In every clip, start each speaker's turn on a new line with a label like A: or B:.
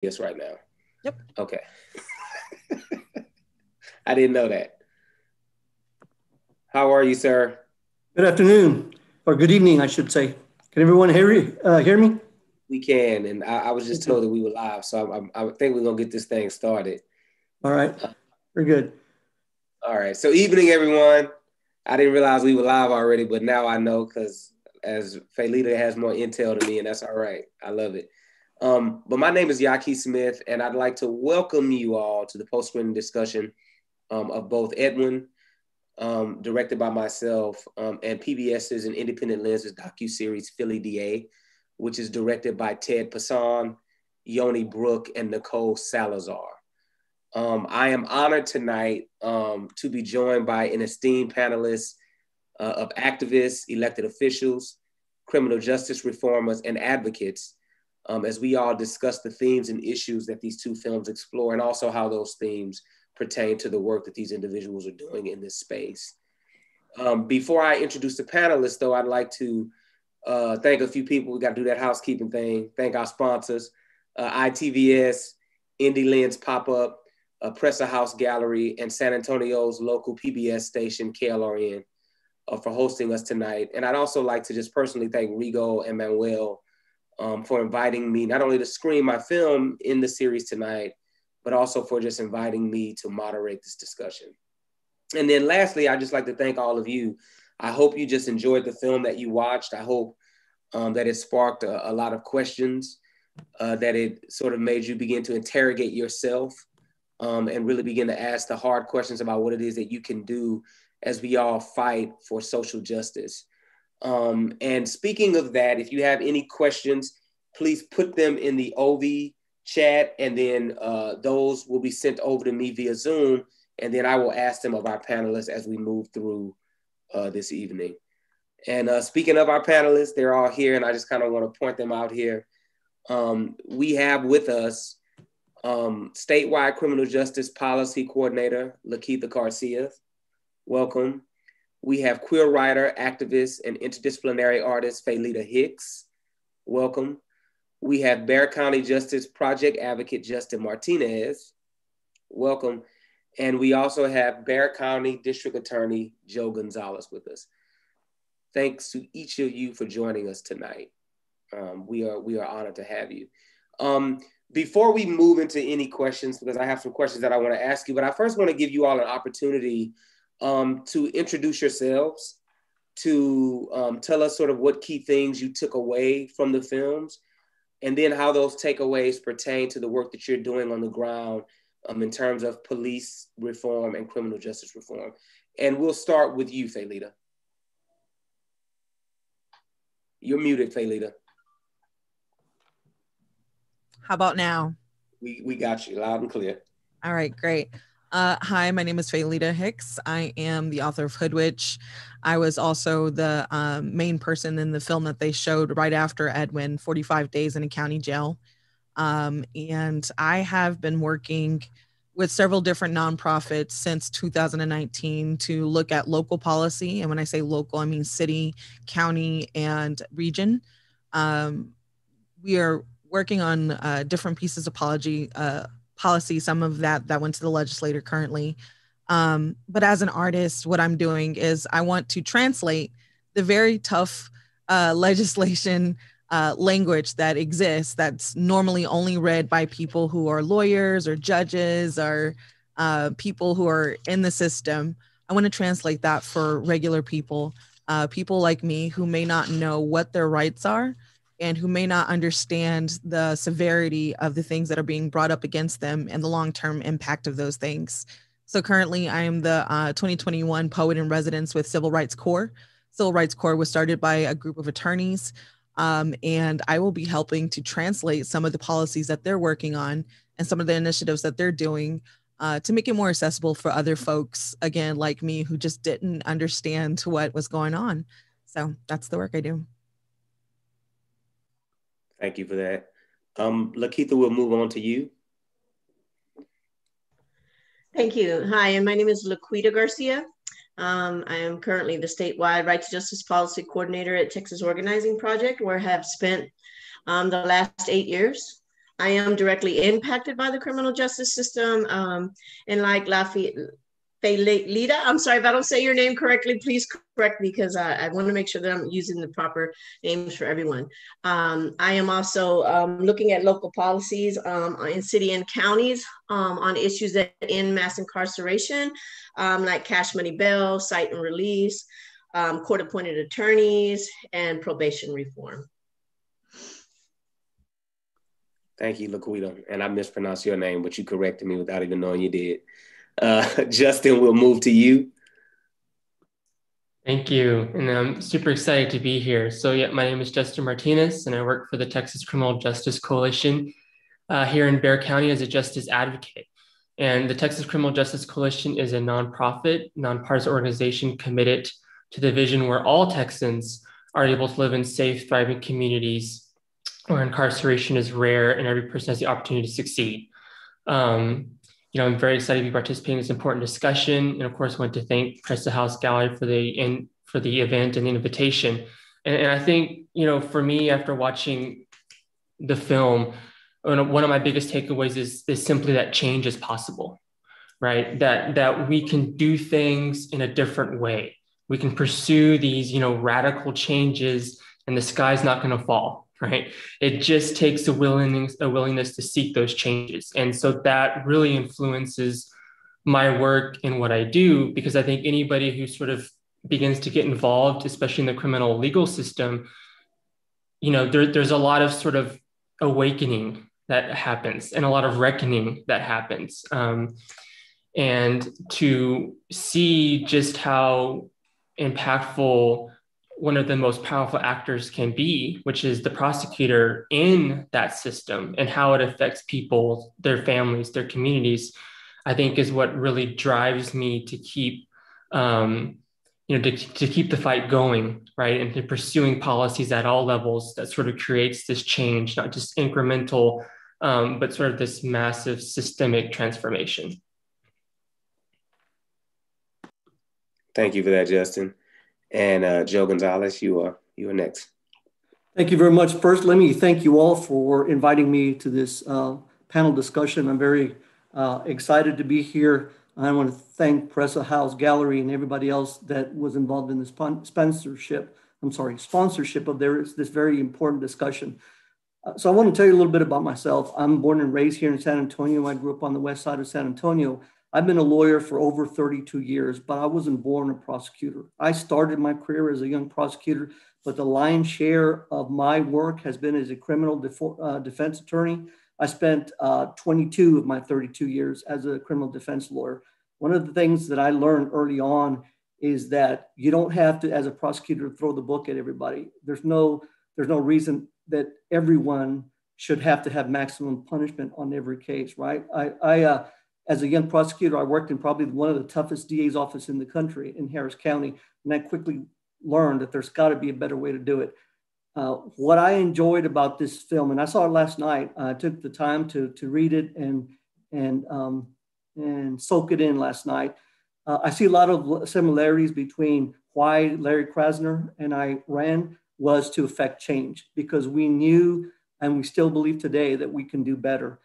A: Yes, right now.
B: Yep.
A: Okay. I didn't know that. How are you, sir?
C: Good afternoon, or good evening, I should say. Can everyone hear me?
A: We can, and I was just
C: Thank you.
A: told that we were live, so I think we're gonna get this thing started.
C: All right, very good.
A: All right. So evening, everyone. I didn't realize we were live already, but now I know because as Haylita has more intel than me, and that's all right. I love it. But my name is Yaki Smith, and I'd like to welcome you all to the post-screening discussion of both Edwin, directed by myself, and PBS's and Independent Lenses docuseries Philly DA, which is directed by Ted Passon, Yoni Brook, and Nicole Salazar. I am honored tonight to be joined by an esteemed panelist of activists, elected officials, criminal justice reformers, and advocates as we all discuss the themes and issues that these two films explore, and also how those themes pertain to the work that these individuals are doing in this space. Before I introduce the panelists, though, I'd like to thank a few people. We got to do that housekeeping thing. Thank our sponsors, ITVS, Indie Lens Pop-Up, Presser House Gallery, and San Antonio's local PBS station, KLRN, for hosting us tonight. And I'd also like to just personally thank Rigo and Manuel for inviting me not only to screen my film in the series tonight, but also for just inviting me to moderate this discussion. And then lastly, I'd just like to thank all of you. I hope you just enjoyed the film that you watched. I hope that it sparked a lot of questions, that it sort of made you begin to interrogate yourself and really begin to ask the hard questions about what it is that you can do as we all fight for social justice. And speaking of that, if you have any questions, please put them in the OV chat, and then those will be sent over to me via Zoom, and then I will ask them of our panelists as we move through this evening. And speaking of our panelists, they're all here, and I just kind of want to point them out here. We have with us Statewide Criminal Justice Policy Coordinator, Laquita Garcia. Welcome. We have queer writer, activist, and interdisciplinary artist, Haylita Hicks. Welcome. We have Bexar County Justice Project Advocate, Justin Martinez. Welcome. And we also have Bexar County District Attorney, Joe Gonzales with us. Thanks to each of you for joining us tonight. We are honored to have you. Before we move into any questions, because I have some questions that I want to ask you, but I first want to give you all an opportunity to introduce yourselves, to tell us sort of what key things you took away from the films, and then how those takeaways pertain to the work that you're doing on the ground in terms of police reform and criminal justice reform. And we'll start with you, Haylita. You're muted, Haylita.
B: How about now?
A: We got you loud and clear.
B: All right, great. Hi, my name is Haylita Hicks. I am the author of Hoodwitch. I was also the main person in the film that they showed right after Edwin, 45 Days in a County Jail. And I have been working with several different nonprofits since 2019 to look at local policy. And when I say local, I mean city, county, and region. We are working on different pieces of policy, some of that went to the legislature currently. But as an artist, what I'm doing is I want to translate the very tough legislation language that exists that's normally only read by people who are lawyers or judges or people who are in the system. I want to translate that for regular people, people like me who may not know what their rights are and who may not understand the severity of the things that are being brought up against them and the long-term impact of those things. So currently I am the 2021 Poet in Residence with Civil Rights Corps. Civil Rights Corps was started by a group of attorneys, and I will be helping to translate some of the policies that they're working on and some of the initiatives that they're doing to make it more accessible for other folks, again, like me, who just didn't understand what was going on. So that's the work I do.
A: Thank you for that. Laquita, we'll move on to you.
D: Thank you. Hi, and my name is Laquita Garcia. I am currently the statewide Right to Justice Policy Coordinator at Texas Organizing Project, where I have spent the last 8 years. I am directly impacted by the criminal justice system. And like Haylita, I'm sorry if I don't say your name correctly, please correct me, because I want to make sure that I'm using the proper names for everyone. I am also looking at local policies in city and counties on issues that end mass incarceration, like cash money bail, cite and release, court-appointed attorneys, and probation reform.
A: Thank you, Laquita. And I mispronounced your name, but you corrected me without even knowing you did. Justin, we'll move to you.
E: Thank you. And I'm super excited to be here. So yeah, my name is Justin Martinez, and I work for the Texas Criminal Justice Coalition here in Bexar County as a justice advocate. And the Texas Criminal Justice Coalition is a nonprofit, nonpartisan organization committed to the vision where all Texans are able to live in safe, thriving communities where incarceration is rare and every person has the opportunity to succeed. I'm very excited to be participating in this important discussion. And of course, I want to thank Presa House Gallery for the event and the invitation. And I think, for me, after watching the film, one of my biggest takeaways is simply that change is possible, right? That we can do things in a different way. We can pursue these, radical changes, and the sky's not going to fall, right? It just takes a willingness to seek those changes. And so that really influences my work and what I do, because I think anybody who sort of begins to get involved, especially in the criminal legal system, there's a lot of sort of awakening that happens and a lot of reckoning that happens. And to see just how impactful one of the most powerful actors can be, which is the prosecutor in that system, and how it affects people, their families, their communities, I think is what really drives me to keep, to keep the fight going, right? And to pursuing policies at all levels that sort of creates this change, not just incremental, but sort of this massive systemic transformation.
A: Thank you for that, Justin. And Joe Gonzales, you are next.
C: Thank you very much. First, let me thank you all for inviting me to this panel discussion. I'm very excited to be here. I want to thank Presa House Gallery and everybody else that was involved in the sponsorship of this very important discussion. So I want to tell you a little bit about myself. I'm born and raised here in San Antonio. I grew up on the west side of San Antonio. I've been a lawyer for over 32 years, but I wasn't born a prosecutor. I started my career as a young prosecutor, but the lion's share of my work has been as a criminal defense attorney. I spent 22 of my 32 years as a criminal defense lawyer. One of the things that I learned early on is that you don't have to, as a prosecutor, throw the book at everybody. There's no reason that everyone should have to have maximum punishment on every case, right? As a young prosecutor, I worked in probably one of the toughest DA's office in the country in Harris County, and I quickly learned that there's got to be a better way to do it. What I enjoyed about this film, and I saw it last night, I took the time to read it and soak it in last night. I see a lot of similarities between why Larry Krasner and I ran was to effect change, because we knew and we still believe today that we can do better.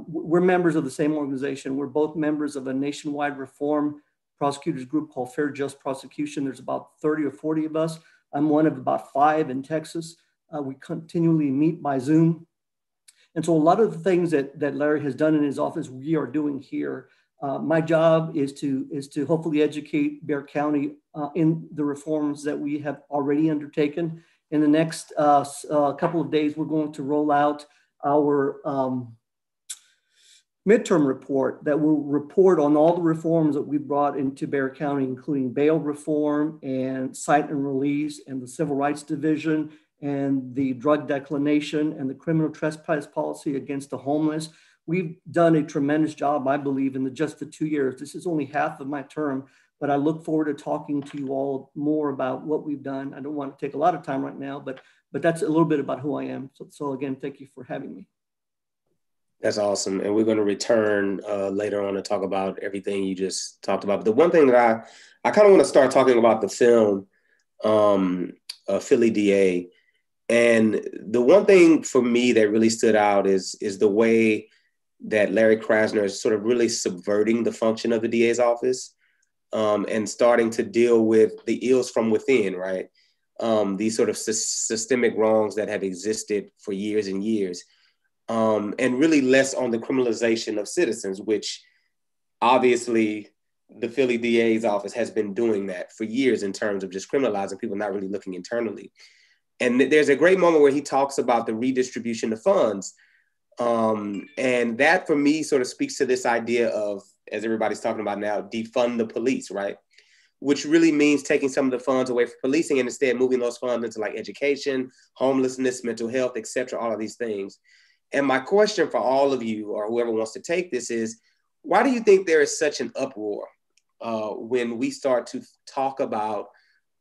C: We're members of the same organization. We're both members of a nationwide reform prosecutors group called Fair Just Prosecution. There's about 30 or 40 of us. I'm one of about 5 in Texas. We continually meet by Zoom. And so a lot of the things that Larry has done in his office, we are doing here. My job is to hopefully educate Bexar County in the reforms that we have already undertaken. In the next couple of days, we're going to roll out our midterm report that will report on all the reforms that we brought into Bexar County, including bail reform and cite and release and the Civil Rights Division and the drug declination and the criminal trespass policy against the homeless. We've done a tremendous job, I believe, in just the 2 years. This is only half of my term, but I look forward to talking to you all more about what we've done. I don't want to take a lot of time right now, but that's a little bit about who I am. So again, thank you for having me.
A: That's awesome. And we're going to return later on to talk about everything you just talked about. But the one thing that I kind of want to start talking about the film, Philly DA. And the one thing for me that really stood out is the way that Larry Krasner is sort of really subverting the function of the DA's office, and starting to deal with the ills from within, right? These sort of systemic wrongs that have existed for years and years, and really less on the criminalization of citizens, which obviously the Philly DA's office has been doing that for years in terms of just criminalizing people, not really looking internally. And there's a great moment where he talks about the redistribution of funds. And that for me sort of speaks to this idea of, as everybody's talking about now, defund the police, right? Which really means taking some of the funds away from policing and instead moving those funds into like education, homelessness, mental health, et cetera, all of these things. And my question for all of you or whoever wants to take this is, why do you think there is such an uproar when we start to talk about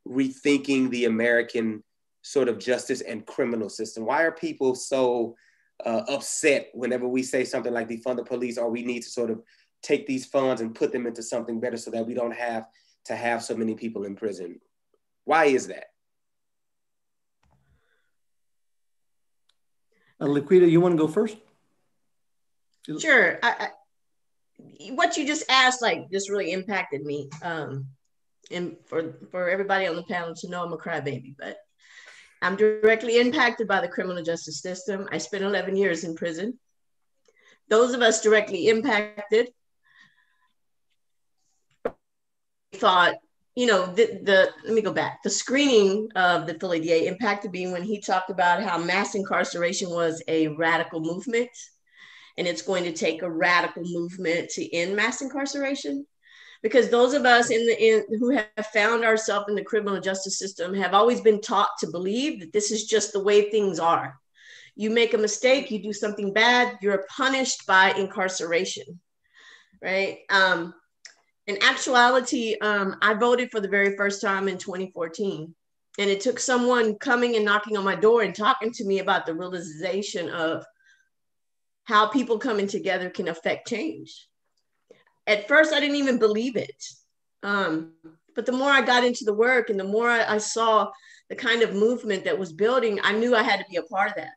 A: rethinking the American sort of justice and criminal system? Why are people so upset whenever we say something like defund the police, or we need to sort of take these funds and put them into something better so that we don't have to have so many people in prison? Why is that?
C: Laquita, you want to go first?
D: Sure. What you just asked, like, just really impacted me. And for everybody on the panel to know, I'm a crybaby, but I'm directly impacted by the criminal justice system. I spent 11 years in prison. Those of us directly impacted thought, you know, let me go back. The screening of the Philly DA impacted me when he talked about how mass incarceration was a radical movement, and it's going to take a radical movement to end mass incarceration. Because those of us who have found ourselves in the criminal justice system have always been taught to believe that this is just the way things are. You make a mistake, you do something bad, you're punished by incarceration, right? In actuality, I voted for the very first time in 2014. And it took someone coming and knocking on my door and talking to me about the realization of how people coming together can affect change. At first, I didn't even believe it. But the more I got into the work and the more I saw the kind of movement that was building, I knew I had to be a part of that.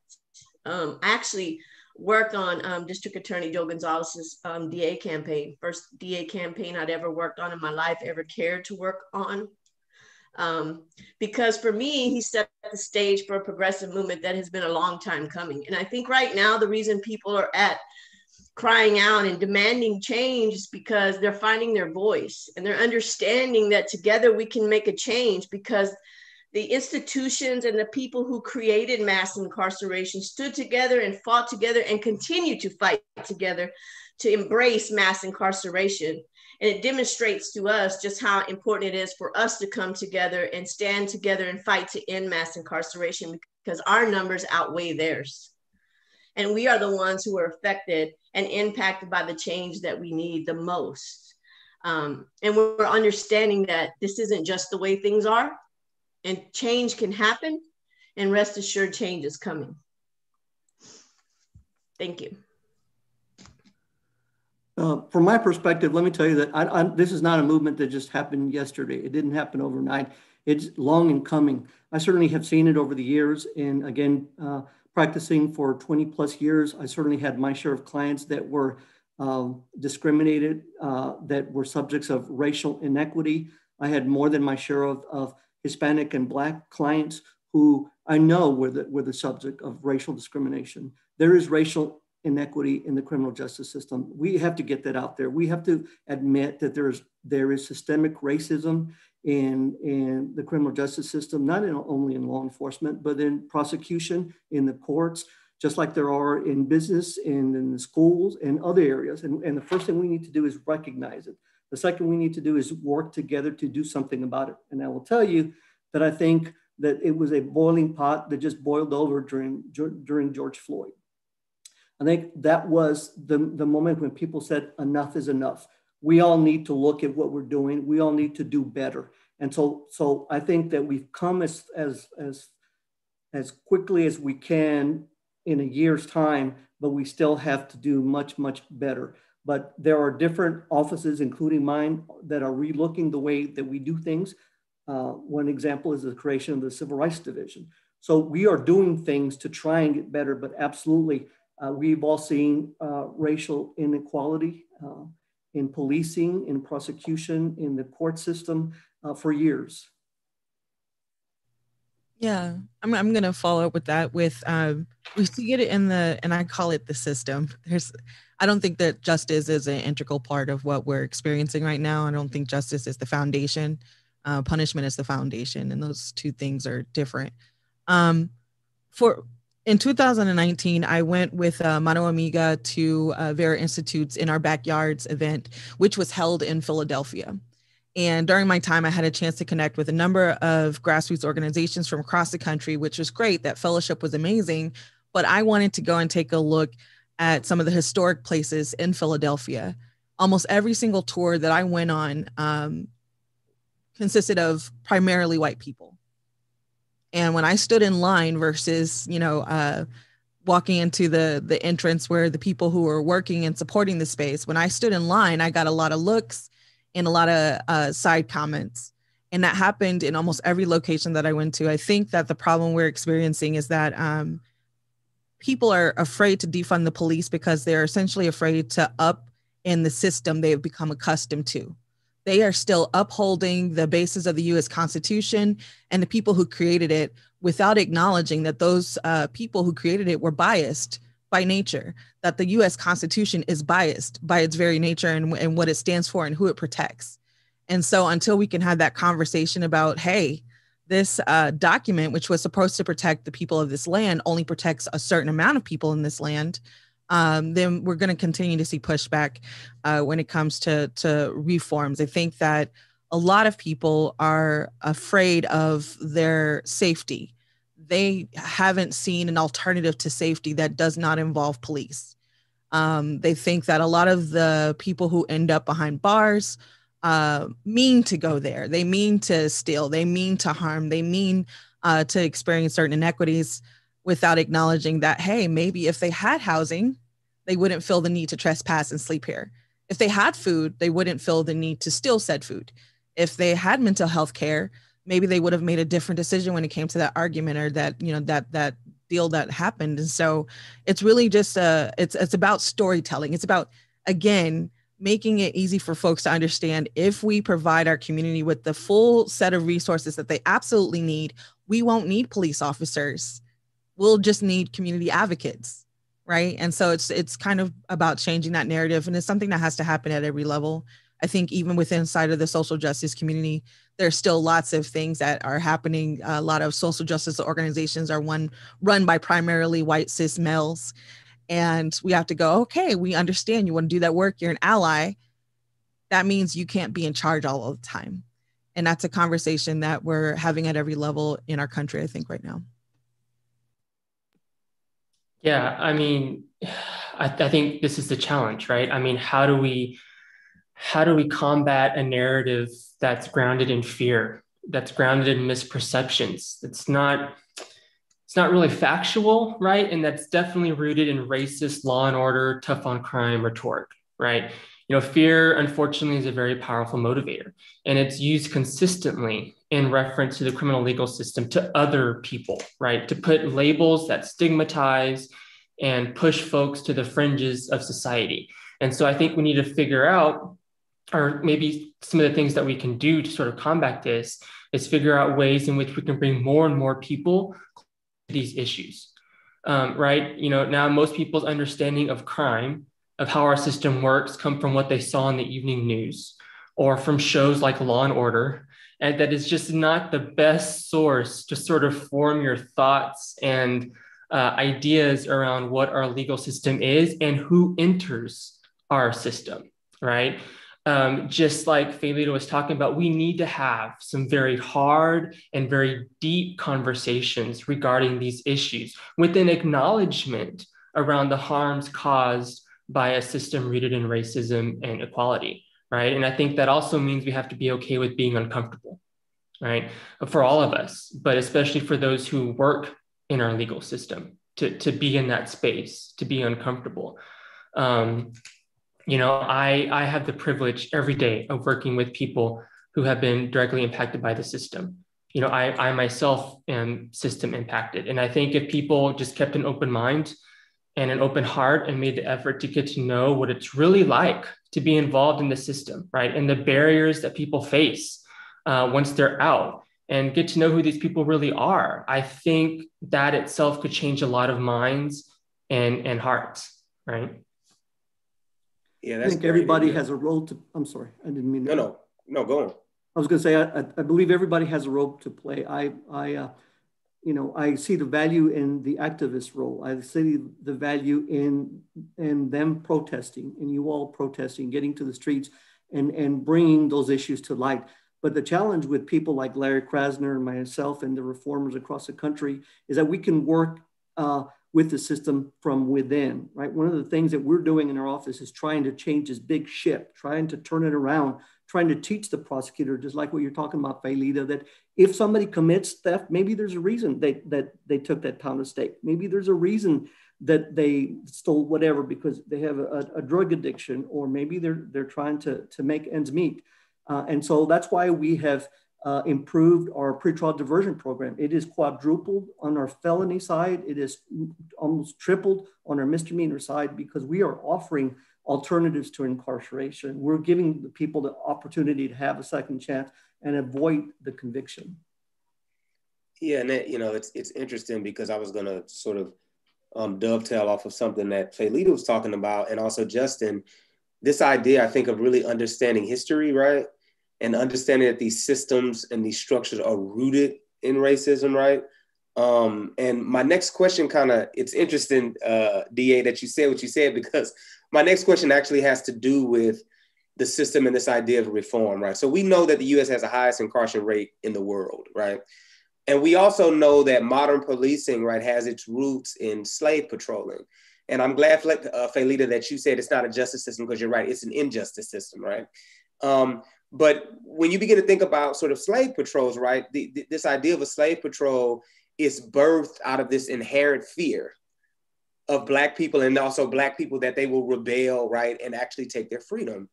D: I actually worked on District Attorney Joe Gonzales' DA campaign, first DA campaign I'd ever worked on in my life, ever cared to work on. Because for me, he set the stage for a progressive movement that has been a long time coming. And I think right now, the reason people are crying out and demanding change is because they're finding their voice and they're understanding that together we can make a change, because the institutions and the people who created mass incarceration stood together and fought together and continue to fight together to embrace mass incarceration. And it demonstrates to us just how important it is for us to come together and stand together and fight to end mass incarceration, because our numbers outweigh theirs. And we are the ones who are affected and impacted by the change that we need the most. And we're understanding that this isn't just the way things are, and change can happen, and rest assured change is coming. Thank you.
C: From my perspective, let me tell you that this is not a movement that just happened yesterday. It didn't happen overnight. It's long in coming. I certainly have seen it over the years. And again, practicing for 20 plus years, I certainly had my share of clients that were discriminated, that were subjects of racial inequity. I had more than my share of Hispanic and Black clients who I know were the subject of racial discrimination. There is racial inequity in the criminal justice system. We have to get that out there. We have to admit that there is systemic racism in the criminal justice system, not only in law enforcement, but in prosecution, in the courts, just like there are in business and in the schools and other areas. And the first thing we need to do is recognize it. The second we need to do is work together to do something about it. And I will tell you that I think that it was a boiling pot that just boiled over during George Floyd. I think that was the moment when people said enough is enough. We all need to look at what we're doing. We all need to do better. And so I think that we've come as quickly as we can in a year's time, but we still have to do much, much better. But there are different offices, including mine, that are relooking the way that we do things. One example is the creation of the Civil Rights Division. So we are doing things to try and get better, but absolutely, we've all seen racial inequality in policing, in prosecution, in the court system for years.
B: Yeah, I'm going to follow up with that with, we see it in the, and I call it the system. I don't think that justice is an integral part of what we're experiencing right now. I don't think justice is the foundation. Punishment is the foundation, and those two things are different. In 2019, I went with Mano Amiga to Vera Institute's In Our Backyards event, which was held in Philadelphia. And during my time, I had a chance to connect with a number of grassroots organizations from across the country, which was great. That fellowship was amazing. But I wanted to go and take a look at some of the historic places in Philadelphia. Almost every single tour that I went on consisted of primarily white people. And when I stood in line versus, walking into the entrance where the people who were working and supporting the space, when I stood in line, I got a lot of looks and a lot of side comments. And that happened in almost every location that I went to. I think that the problem we're experiencing is that people are afraid to defund the police because they're essentially afraid to up in the system they've become accustomed to. They are still upholding the basis of the US Constitution and the people who created it without acknowledging that those people who created it were biased by nature, that the US Constitution is biased by its very nature and what it stands for and who it protects. And so until we can have that conversation about, hey, this document, which was supposed to protect the people of this land, only protects a certain amount of people in this land, then we're going to continue to see pushback when it comes to reforms. I think that a lot of people are afraid of their safety. They haven't seen an alternative to safety that does not involve police. They think that a lot of the people who end up behind bars mean to go there. They mean to steal. They mean to harm. They mean to experience certain inequities without acknowledging that, hey, maybe if they had housing, they wouldn't feel the need to trespass and sleep here. If they had food, they wouldn't feel the need to steal said food. If they had mental health care, maybe they would have made a different decision when it came to that argument or that, that deal that happened. And so it's really just it's about storytelling. It's about, again, making it easy for folks to understand if we provide our community with the full set of resources that they absolutely need, we won't need police officers. We'll just need community advocates, right? And so it's kind of about changing that narrative, and it's something that has to happen at every level. I think even within inside of the social justice community, there's still lots of things that are happening. A lot of social justice organizations are run by primarily white cis males. And we have to go, okay, we understand you want to do that work. You're an ally. That means you can't be in charge all of the time. And that's a conversation that we're having at every level in our country, I think, right now.
E: Yeah, I mean, I think this is the challenge, right? I mean, how do we combat a narrative that's grounded in fear, that's grounded in misperceptions, it's not really factual, right? And that's definitely rooted in racist, law and order, tough on crime rhetoric, right? Fear, unfortunately, is a very powerful motivator, and it's used consistently in reference to the criminal legal system to other people, right? To put labels that stigmatize and push folks to the fringes of society. And so I think we need to figure out, or maybe some of the things that we can do to sort of combat this is figure out ways in which we can bring more and more people to these issues, right? Now most people's understanding of crime, of how our system works, come from what they saw in the evening news or from shows like Law and Order. And that is just not the best source to sort of form your thoughts and ideas around what our legal system is and who enters our system, right? Just like Haylita was talking about, we need to have some very hard and very deep conversations regarding these issues with an acknowledgement around the harms caused by a system rooted in racism and equality, right? And I think that also means we have to be okay with being uncomfortable, right? For all of us, but especially for those who work in our legal system, to be in that space, to be uncomfortable. I have the privilege every day of working with people who have been directly impacted by the system. I myself am system impacted. And I think if people just kept an open mind and an open heart and made the effort to get to know what it's really like to be involved in the system, right? And the barriers that people face once they're out, and get to know who these people really are, I think that itself could change a lot of minds and hearts, right?
A: Yeah,
C: I think everybody has a role to, I'm sorry, I didn't mean to.
A: No, go on.
C: I was going to say, I believe everybody has a role to play. I see the value in the activist role. I see the value in them protesting, and you all protesting, getting to the streets and bringing those issues to light. But the challenge with people like Larry Krasner and myself and the reformers across the country is that we can work with the system from within, right? One of the things that we're doing in our office is trying to change this big ship, trying to turn it around, trying to teach the prosecutor, just like what you're talking about, Haylita, that if somebody commits theft, maybe there's a reason they took that pound of steak. Maybe there's a reason that they stole whatever because they have a drug addiction, or maybe they're trying to make ends meet. And so that's why we have improved our pretrial diversion program. It is quadrupled on our felony side. It is almost tripled on our misdemeanor side, because we are offering alternatives to incarceration. We're giving the people the opportunity to have a second chance and avoid the conviction.
A: Yeah, and that, it's interesting, because I was going to sort of dovetail off of something that Haylita was talking about, and also Justin, this idea, I think, of really understanding history, right? And understanding that these systems and these structures are rooted in racism, right? And my next question it's interesting, DA, that you said what you said, because my next question actually has to do with the system and this idea of reform, right? So we know that the US has the highest incarceration rate in the world, right? And we also know that modern policing, right, has its roots in slave patrolling. And I'm glad, Haylita, that you said it's not a justice system, because you're right, it's an injustice system, right? But when you begin to think about sort of slave patrols, right, this idea of a slave patrol is birthed out of this inherent fear of Black people, and also Black people, that they will rebel, right, and actually take their freedom.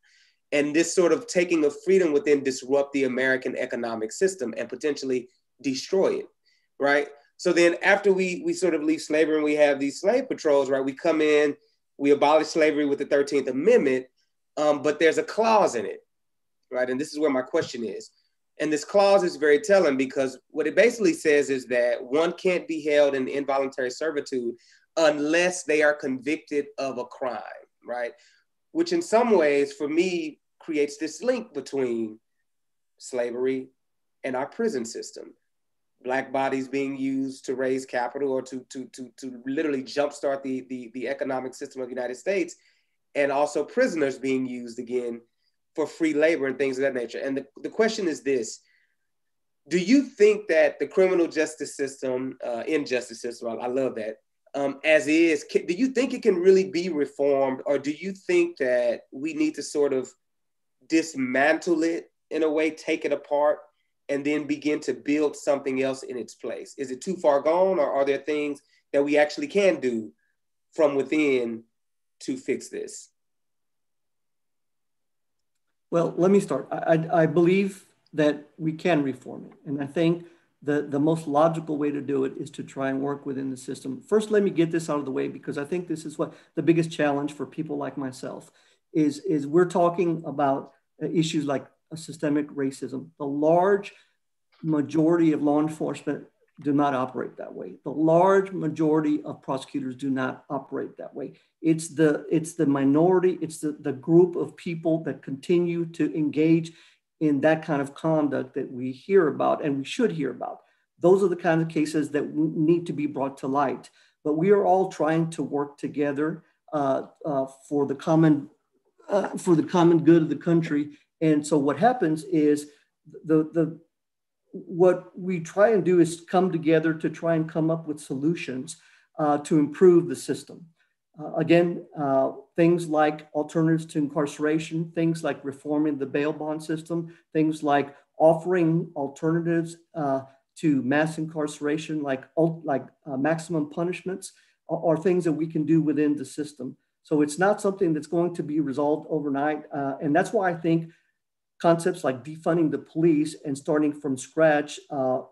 A: And this sort of taking of freedom would then disrupt the American economic system and potentially destroy it, right? So then after we sort of leave slavery and we have these slave patrols, right, we come in, we abolish slavery with the 13th Amendment, but there's a clause in it, right? And this is where my question is. And this clause is very telling, because what it basically says is that one can't be held in involuntary servitude unless they are convicted of a crime, right? Which in some ways, for me, creates this link between slavery and our prison system. Black bodies being used to raise capital, or to literally jumpstart the economic system of the United States, and also prisoners being used again for free labor and things of that nature. And the question is this: do you think that the criminal justice system, injustice system, I love that, as is, do you think it can really be reformed, or do you think that we need to sort of dismantle it in a way, take it apart, and then begin to build something else in its place? Is it too far gone, or are there things that we actually can do from within to fix this?
C: Well, let me start. I believe that we can reform it. And I think the most logical way to do it is to try and work within the system. First, let me get this out of the way, because I think this is what the biggest challenge for people like myself is we're talking about issues like systemic racism. The large majority of law enforcement do not operate that way. The large majority of prosecutors do not operate that way. It's the minority, it's the group of people that continue to engage in that kind of conduct that we hear about and we should hear about. Those are the kinds of cases that need to be brought to light. But we are all trying to work together for the common good of the country. And so what happens is what we try and do is come together to try and come up with solutions to improve the system. Again, things like alternatives to incarceration, things like reforming the bail bond system, things like offering alternatives to mass incarceration, like maximum punishments, are things that we can do within the system. So it's not something that's going to be resolved overnight. And that's why I think concepts like defunding the police and starting from scratch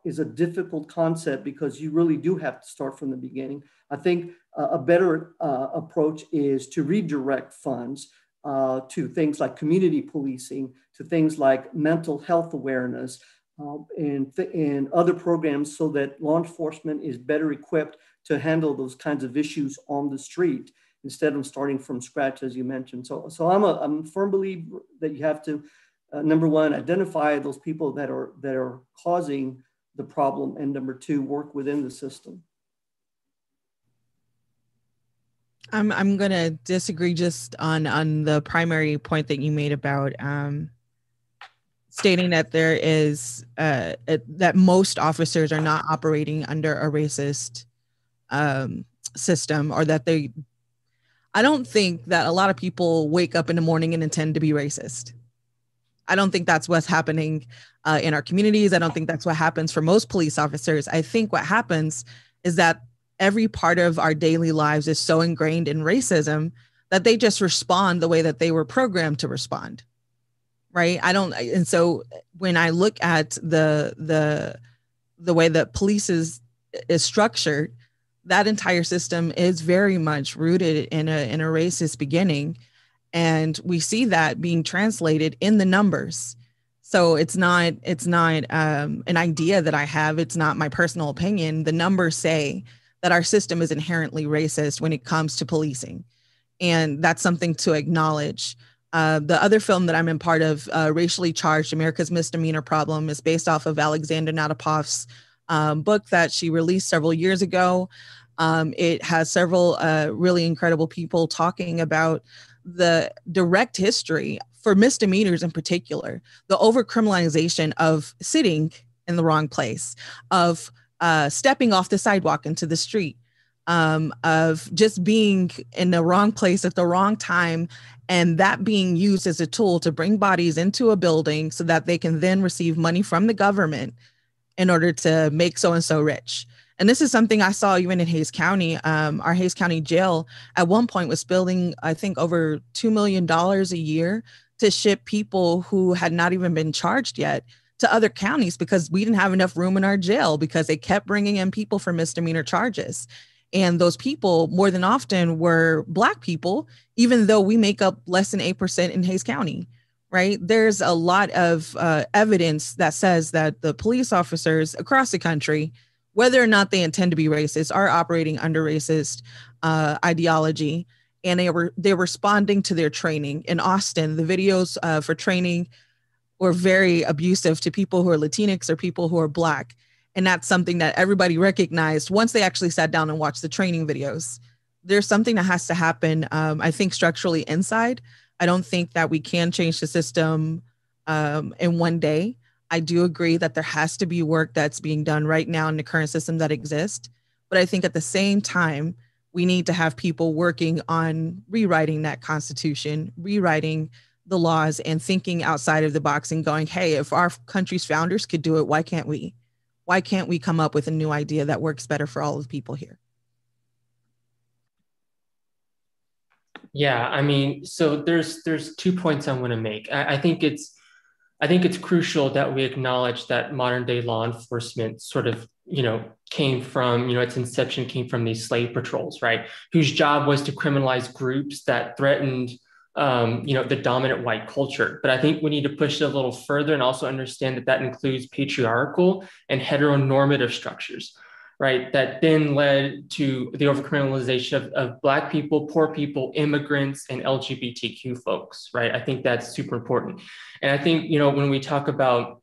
C: is a difficult concept because you really do have to start from the beginning. I think a better approach is to redirect funds to things like community policing, to things like mental health awareness, and other programs so that law enforcement is better equipped to handle those kinds of issues on the street instead of starting from scratch, as you mentioned. So I'm a firm believer that you have to, number one, identify those people that are causing the problem, and number two, work within the system.
B: I'm gonna disagree just on the primary point that you made about stating that there is that most officers are not operating under a racist system, or that I don't think that a lot of people wake up in the morning and intend to be racist. I don't think that's what's happening in our communities. I don't think that's what happens for most police officers. I think what happens is that every part of our daily lives is so ingrained in racism that they just respond the way that they were programmed to respond. Right. And so when I look at the way that police is structured, that entire system is very much rooted in a racist beginning. And we see that being translated in the numbers. So it's not an idea that I have. It's not my personal opinion. The numbers say that our system is inherently racist when it comes to policing. And that's something to acknowledge. The other film that I'm in part of, Racially Charged, America's Misdemeanor Problem, is based off of Alexander Natapoff's book that she released several years ago. It has several really incredible people talking about the direct history for misdemeanors in particular, the overcriminalization of sitting in the wrong place, of stepping off the sidewalk into the street, of just being in the wrong place at the wrong time, and that being used as a tool to bring bodies into a building so that they can then receive money from the government in order to make so-and-so rich. And this is something I saw even in Hays County. Our Hays County jail at one point was spending, I think, over $2 million a year to ship people who had not even been charged yet to other counties because we didn't have enough room in our jail because they kept bringing in people for misdemeanor charges. And those people more than often were Black people, even though we make up less than 8% in Hays County, right? There's a lot of evidence that says that the police officers across the country, whether or not they intend to be racist, are operating under racist ideology. And they're responding to their training. In Austin, the videos for training were very abusive to people who are Latinx or people who are Black. And that's something that everybody recognized once they actually sat down and watched the training videos. There's something that has to happen, I think, structurally inside. I don't think that we can change the system in one day. I do agree that there has to be work that's being done right now in the current system that exists. But I think at the same time, we need to have people working on rewriting that Constitution, rewriting the laws, and thinking outside of the box and going, hey, if our country's founders could do it, why can't we? Why can't we come up with a new idea that works better for all of the people here?
E: Yeah, I mean, so there's 2 points I want to make. I think it's crucial that we acknowledge that modern day law enforcement sort of, came from, its inception came from these slave patrols, right? Whose job was to criminalize groups that threatened, the dominant white culture. But I think we need to push it a little further and also understand that that includes patriarchal and heteronormative structures, right? That then led to the overcriminalization of Black people, poor people, immigrants, and LGBTQ folks, right? I think that's super important. And I think, when we talk about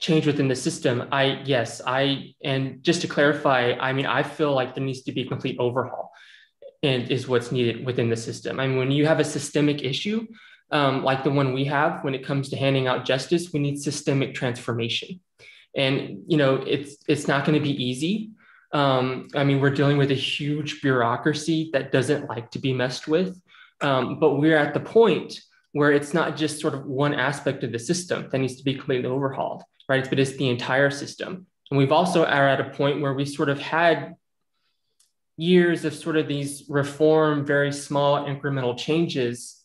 E: change within the system, and just to clarify, I feel like there needs to be a complete overhaul and is what's needed within the system. I mean, when you have a systemic issue, like the one we have, when it comes to handing out justice, we need systemic transformation. And, it's not going to be easy. We're dealing with a huge bureaucracy that doesn't like to be messed with. But we're at the point where it's not just sort of one aspect of the system that needs to be completely overhauled, right? But it's the entire system. And we've also are at a point where we sort of had years of sort of these reform, very small incremental changes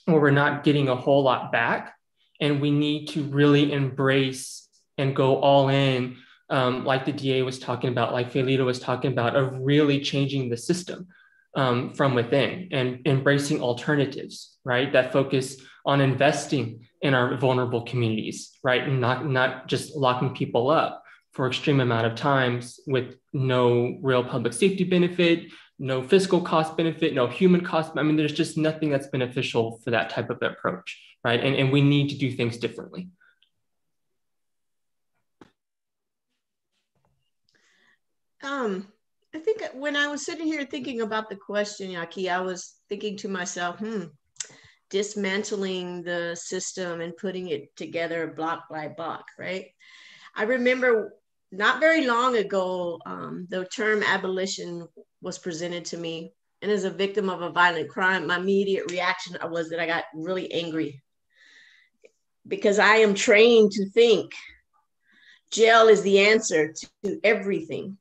E: where we're not getting a whole lot back. And we need to really embrace and go all in, like the DA was talking about, like Haylita was talking about, of really changing the system from within and embracing alternatives, right? That focus on investing in our vulnerable communities, right? And not just locking people up for extreme amount of times with no real public safety benefit, no fiscal cost benefit, no human cost. I mean, there's just nothing that's beneficial for that type of approach, right? And we need to do things differently.
D: I think when I was sitting here thinking about the question, Yaki, I was thinking to myself, dismantling the system and putting it together block by block, right? I remember not very long ago, the term abolition was presented to me. And as a victim of a violent crime, my immediate reaction was that I got really angry because I am trained to think jail is the answer to everything.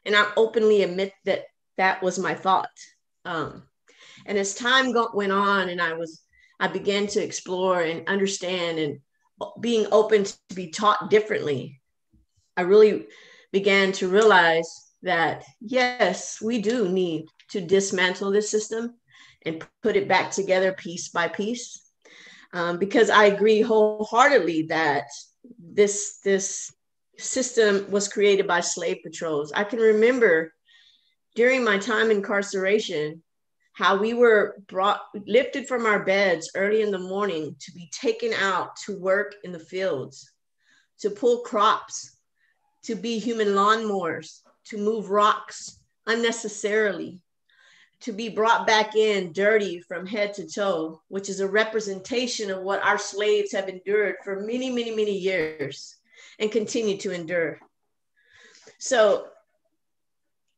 D: And I openly admit that that was my thought. And as time went on and I began to explore and understand and being open to be taught differently, I really began to realize that, yes, we do need to dismantle this system and put it back together piece by piece. Because I agree wholeheartedly that this system was created by slave patrols. I can remember during my time in incarceration, how we were lifted from our beds early in the morning to be taken out to work in the fields, to pull crops, to be human lawnmowers, to move rocks unnecessarily, to be brought back in dirty from head to toe, which is a representation of what our slaves have endured for many, many, many years and continue to endure. So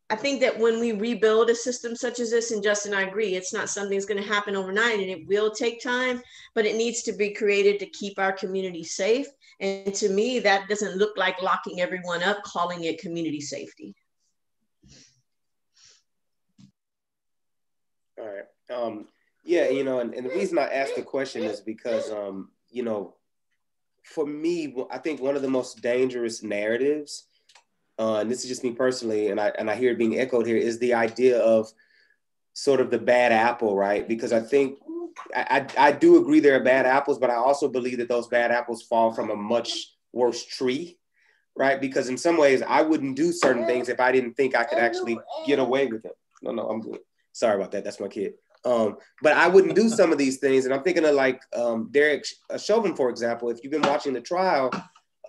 D: I think that when we rebuild a system such as this, and Justin, I agree, it's not something that's going to happen overnight and it will take time, but it needs to be created to keep our community safe. And to me, that doesn't look like locking everyone up, calling it community safety.
A: All right. Yeah, and the reason I asked the question is because, for me, I think one of the most dangerous narratives, and this is just me personally, and I hear it being echoed here, is the idea of sort of the bad apple, right? Because I think, I do agree there are bad apples, but I also believe that those bad apples fall from a much worse tree, right? Because in some ways, I wouldn't do certain things if I didn't think I could actually get away with it. No, I'm good. Sorry about that. That's my kid. But I wouldn't do some of these things. And I'm thinking of like Derek Chauvin, for example. If you've been watching the trial,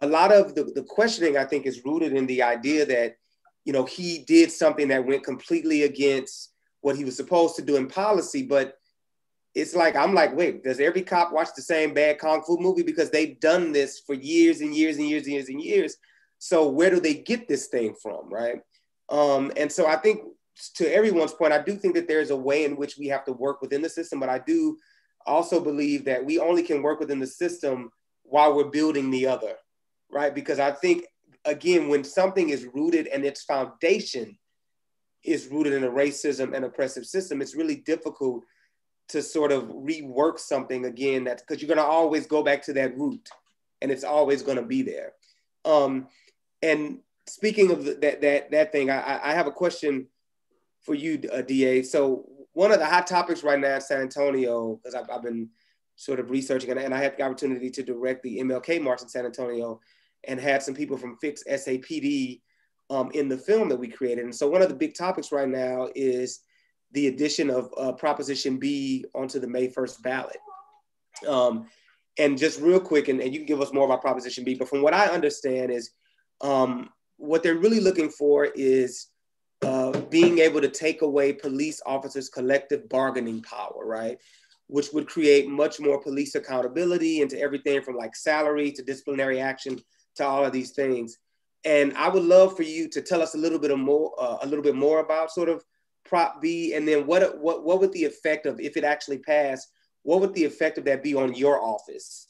A: a lot of the questioning, I think, is rooted in the idea that, he did something that went completely against what he was supposed to do in policy. But it's like, I'm like, wait, does every cop watch the same bad Kung Fu movie? Because they've done this for years and years and years and years and years. So where do they get this thing from, right? And so I think, to everyone's point, I do think that there's a way in which we have to work within the system, but I do also believe that we only can work within the system while we're building the other, right? Because I think, again, when something is rooted and its foundation is rooted in a racism and oppressive system, it's really difficult to sort of rework something again, that's because you're going to always go back to that root and it's always going to be there. And speaking of that thing, I have a question for you, DA. So one of the hot topics right now in San Antonio, because I've been sort of researching, and I had the opportunity to direct the MLK March in San Antonio and had some people from Fix SAPD in the film that we created. And so one of the big topics right now is the addition of Proposition B onto the May 1st ballot. And just real quick, and you can give us more about Proposition B, but from what I understand is what they're really looking for is being able to take away police officers' collective bargaining power, right? Which would create much more police accountability into everything from like salary to disciplinary action to all of these things. And I would love for you to tell us a little bit more about sort of Prop B, and then what would the effect of, if it actually passed, what would the effect of that be on your office?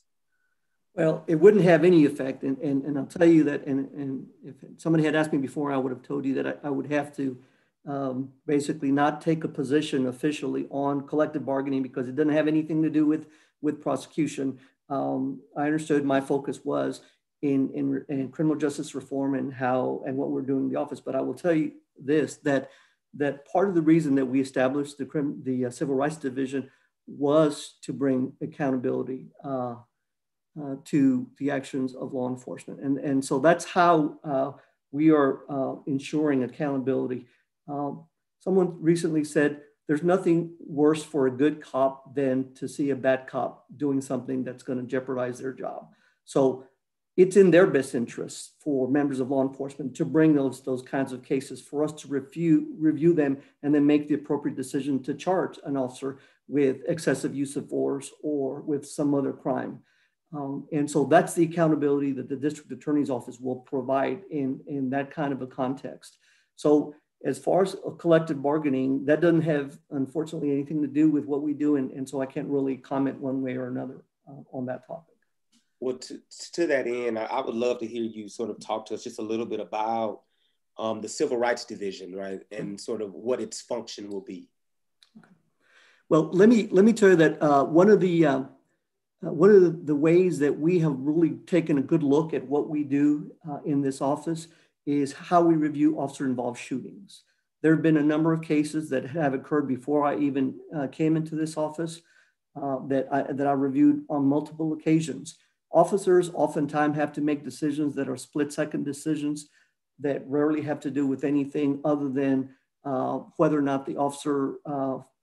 C: Well, it wouldn't have any effect. And I'll tell you that, and if somebody had asked me before, I would have told you that I would have to basically not take a position officially on collective bargaining because it doesn't have anything to do with prosecution. I understood my focus was in criminal justice reform and what we're doing in the office. But I will tell you this, that part of the reason that we established the Civil Rights Division was to bring accountability to the actions of law enforcement. And so that's how we are ensuring accountability. Someone recently said, there's nothing worse for a good cop than to see a bad cop doing something that's going to jeopardize their job. So it's in their best interest for members of law enforcement to bring those kinds of cases, for us to review them and then make the appropriate decision to charge an officer with excessive use of force or with some other crime. And so that's the accountability that the district attorney's office will provide in that kind of a context. So as far as collective bargaining, that doesn't have, unfortunately, anything to do with what we do. And so I can't really comment one way or another on that topic.
A: Well, to that end, I would love to hear you sort of talk to us just a little bit about the Civil Rights Division, right? And sort of what its function will be.
C: Okay. Well, let me tell you that one of the ways that we have really taken a good look at what we do in this office is how we review officer-involved shootings. There have been a number of cases that have occurred before I even came into this office that I reviewed on multiple occasions. Officers oftentimes have to make decisions that are split-second decisions that rarely have to do with anything other than whether or not the officer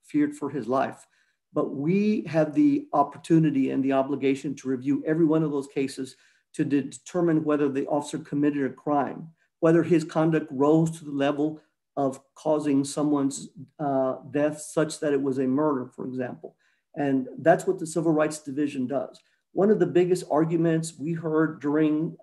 C: feared for his life. But we have the opportunity and the obligation to review every one of those cases to determine whether the officer committed a crime, whether his conduct rose to the level of causing someone's death such that it was a murder, for example. And that's what the Civil Rights Division does. One of the biggest arguments we heard during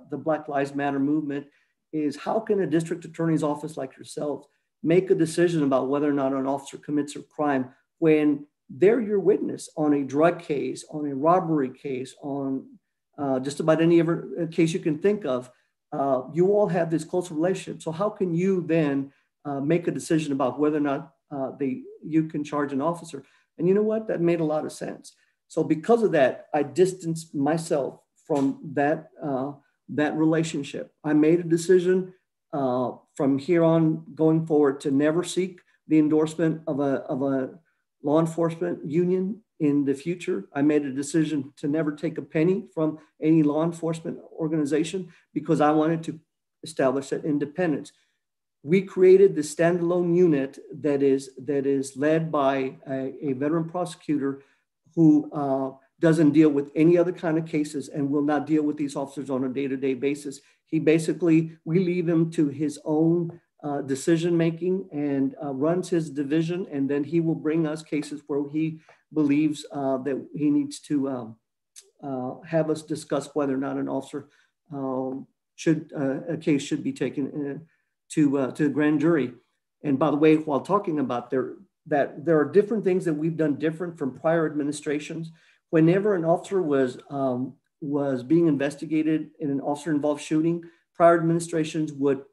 C: the Black Lives Matter movement is, how can a district attorney's office like yourself make a decision about whether or not an officer commits a crime when they're your witness on a drug case, on a robbery case, on just about any other case you can think of? You all have this close relationship. So how can you then make a decision about whether or not you can charge an officer? And you know what? That made a lot of sense. So because of that, I distanced myself from that relationship. I made a decision from here on going forward to never seek the endorsement of a law enforcement union in the future. I made a decision to never take a penny from any law enforcement organization because I wanted to establish that independence. We created the standalone unit that is led by a veteran prosecutor who doesn't deal with any other kind of cases and will not deal with these officers on a day-to-day basis. We leave him to his own decision-making and runs his division, and then he will bring us cases where he believes that he needs to have us discuss whether or not an officer a case should be taken to a grand jury. And by the way, while talking about that there are different things that we've done different from prior administrations. Whenever an officer was being investigated in an officer-involved shooting, prior administrations would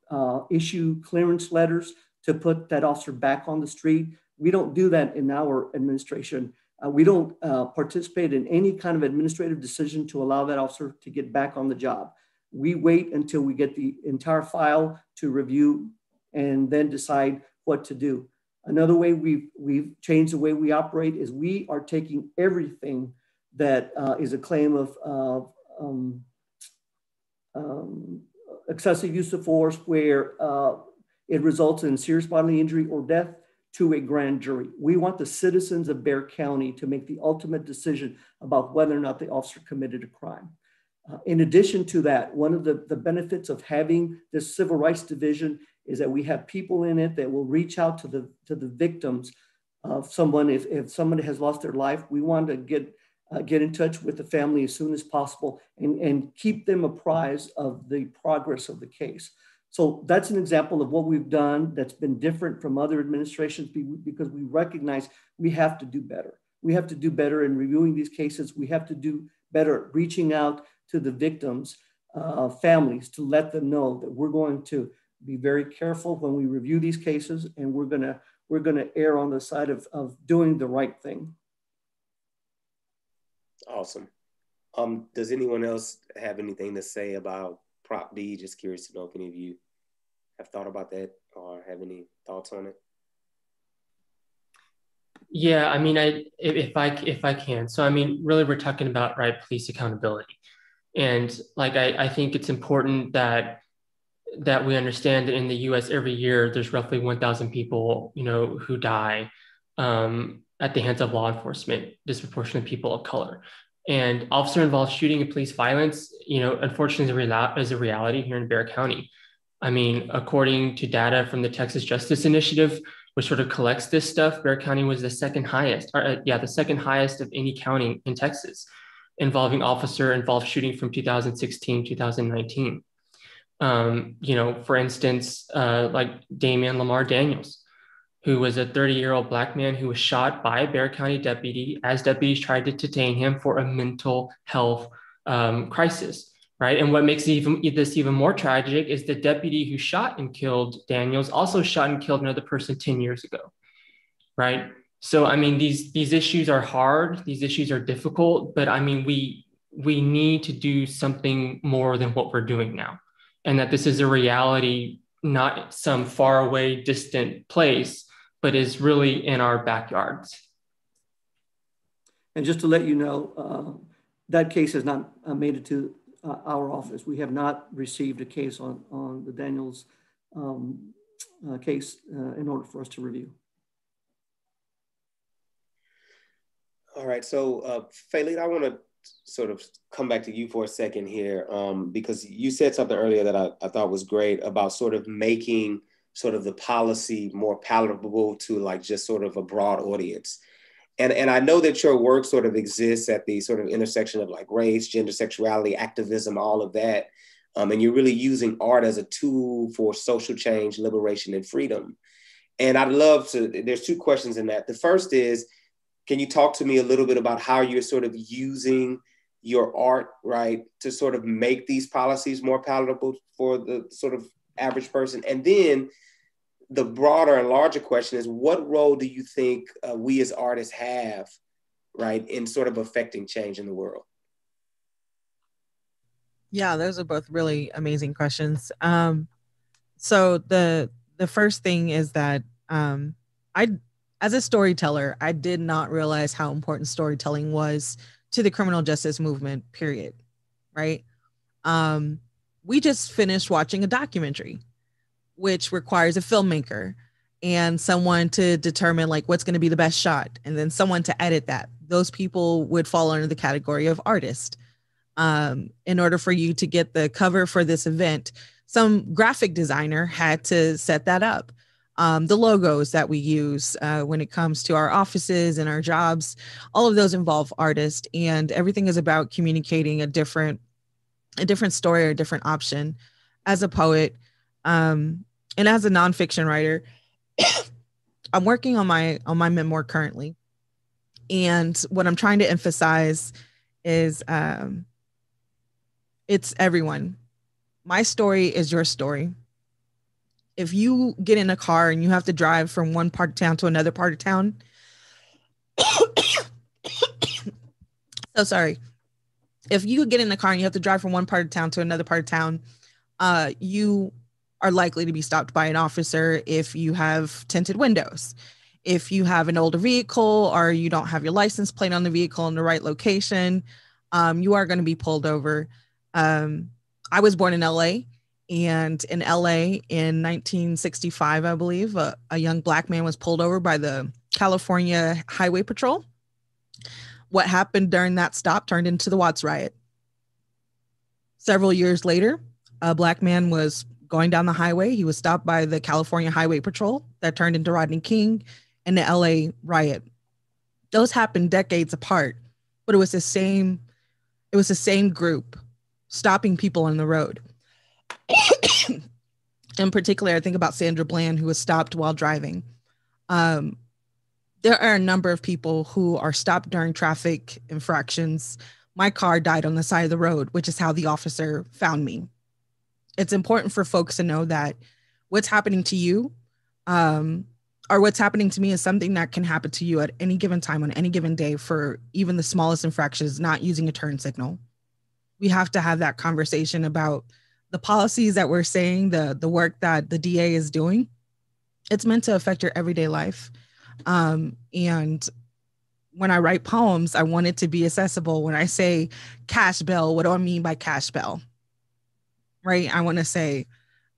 C: issue clearance letters to put that officer back on the street. We don't do that in our administration. We don't participate in any kind of administrative decision to allow that officer to get back on the job. We wait until we get the entire file to review and then decide what to do. Another way we've changed the way we operate is we are taking everything that is a claim of excessive use of force where it results in serious bodily injury or death to a grand jury. We want the citizens of Bexar County to make the ultimate decision about whether or not the officer committed a crime. In addition to that, one of the benefits of having this Civil Rights Division is that we have people in it that will reach out to the victims of someone. If somebody has lost their life, we want to get in touch with the family as soon as possible and keep them apprised of the progress of the case. So that's an example of what we've done that's been different from other administrations because we recognize we have to do better. We have to do better in reviewing these cases. We have to do better at reaching out to the victims' families to let them know that we're going to be very careful when we review these cases, and we're gonna err on the side of doing the right thing.
A: Awesome. Does anyone else have anything to say about Prop D? Just curious to know if any of you have thought about that or have any thoughts on it.
E: Yeah, I mean, if I can. So I mean, really, we're talking about, right, police accountability, and like I think it's important that we understand that in the U.S. every year there's roughly 1,000 people, who die at the hands of law enforcement, disproportionately people of color. And officer-involved shooting and police violence, unfortunately, is a reality here in Bexar County. I mean, according to data from the Texas Justice Initiative, which sort of collects this stuff, Bexar County was the second highest of any county in Texas, involving officer-involved shooting from 2016, 2019. For instance, like Damian Lamar Daniels, who was a 30-year-old Black man who was shot by a Bexar County deputy as deputies tried to detain him for a mental health crisis, right? And what makes this even more tragic is the deputy who shot and killed Daniels also shot and killed another person 10 years ago, right? So, I mean, these issues are hard, these issues are difficult, but I mean, we need to do something more than what we're doing now. And that this is a reality, not some faraway, distant place, but is really in our backyards.
C: And just to let you know, that case has not made it to our office. We have not received a case on the Daniels case in order for us to review.
A: All right, so Haylita, I want to sort of come back to you for a second here, because you said something earlier that I thought was great about sort of making sort of the policy more palatable to like just sort of a broad audience. And I know that your work sort of exists at the sort of intersection of like race, gender, sexuality, activism, all of that. And you're really using art as a tool for social change, liberation, and freedom. And I'd love to, there's two questions in that. The first is, can you talk to me a little bit about how you're sort of using your art, right, to sort of make these policies more palatable for the sort of average person? And then the broader and larger question is, what role do you think we as artists have, right, in sort of affecting change in the world?
B: Yeah, those are both really amazing questions. So the first thing is that as a storyteller, I did not realize how important storytelling was to the criminal justice movement, period, right? We just finished watching a documentary, which requires a filmmaker and someone to determine like what's going to be the best shot, and then someone to edit that. Those people would fall under the category of artist. In order for you to get the cover for this event, some graphic designer had to set that up. The logos that we use when it comes to our offices and our jobs, all of those involve artists, and everything is about communicating a different story or a different option. As a poet and as a nonfiction writer, I'm working on my memoir currently, and what I'm trying to emphasize is it's everyone. My story is your story. If you get in a car and you have to drive from one part of town to another part of town, so sorry. If you get in the car and you have to drive from one part of town to another part of town, you are likely to be stopped by an officer if you have tinted windows. If you have an older vehicle or you don't have your license plate on the vehicle in the right location, you are going to be pulled over. I was born in LA. And in LA in 1965, I believe, a young Black man was pulled over by the California Highway Patrol. What happened during that stop turned into the Watts riot. Several years later, a Black man was going down the highway. He was stopped by the California Highway Patrol. That turned into Rodney King and the LA riot. Those happened decades apart, but it was the same group stopping people on the road. In particular, I think about Sandra Bland, who was stopped while driving. There are a number of people who are stopped during traffic infractions. My car died on the side of the road, which is how the officer found me. It's important for folks to know that what's happening to you or what's happening to me is something that can happen to you at any given time on any given day for even the smallest infractions, not using a turn signal. We have to have that conversation about the policies that we're saying, the work that the DA is doing. It's meant to affect your everyday life. And when I write poems, I want it to be accessible. When I say cash bail, what do I mean by cash bail? Right? I want to say,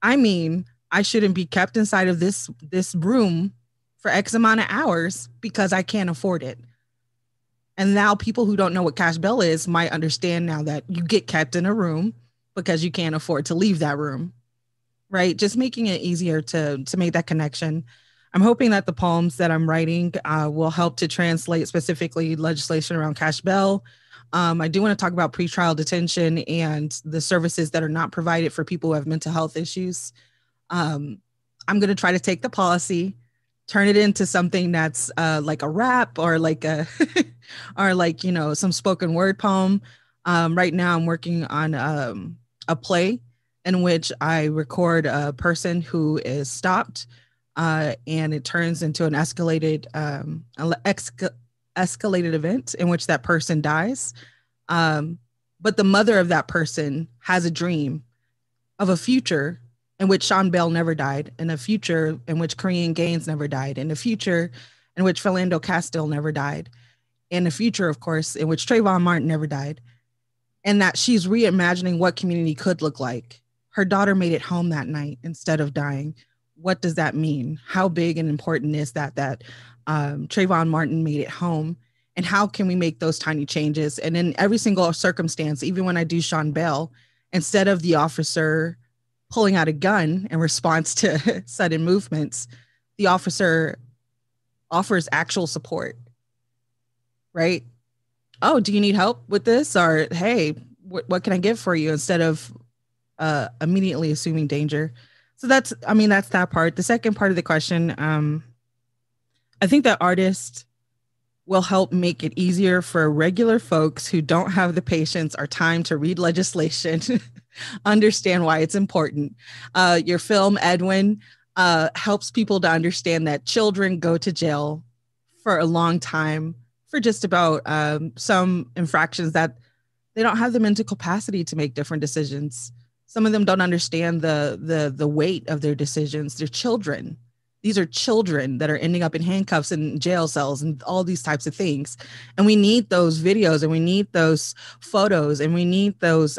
B: I mean, I shouldn't be kept inside of this room for X amount of hours because I can't afford it. And now people who don't know what cash bail is might understand now that you get kept in a room because you can't afford to leave that room, right? Just making it easier to make that connection. I'm hoping that the poems that I'm writing will help to translate specifically legislation around cash bail. I do want to talk about pretrial detention and the services that are not provided for people who have mental health issues. I'm going to try to take the policy, turn it into something that's like a rap or like a or like, you know, some spoken word poem. Right now I'm working on a play in which I record a person who is stopped and it turns into an escalated event in which that person dies. But the mother of that person has a dream of a future in which Sean Bell never died, in a future in which Korean Gaines never died, in a future in which Philando Castile never died, in a future, of course, in which Trayvon Martin never died, and that she's reimagining what community could look like. Her daughter made it home that night instead of dying. What does that mean? How big and important is that Trayvon Martin made it home? And how can we make those tiny changes? And in every single circumstance, even when I do Sean Bell, instead of the officer pulling out a gun in response to sudden movements, the officer offers actual support, right? Oh, do you need help with this? Or, hey, what can I get for you? Instead of immediately assuming danger. So that's that part. The second part of the question, I think that artists will help make it easier for regular folks who don't have the patience or time to read legislation understand why it's important. Your film, Edwin, helps people to understand that children go to jail for a long time for just about some infractions that they don't have the mental capacity to make different decisions. Some of them don't understand the weight of their decisions. They're children. These are children that are ending up in handcuffs and jail cells and all these types of things. And we need those videos and we need those photos and we need those,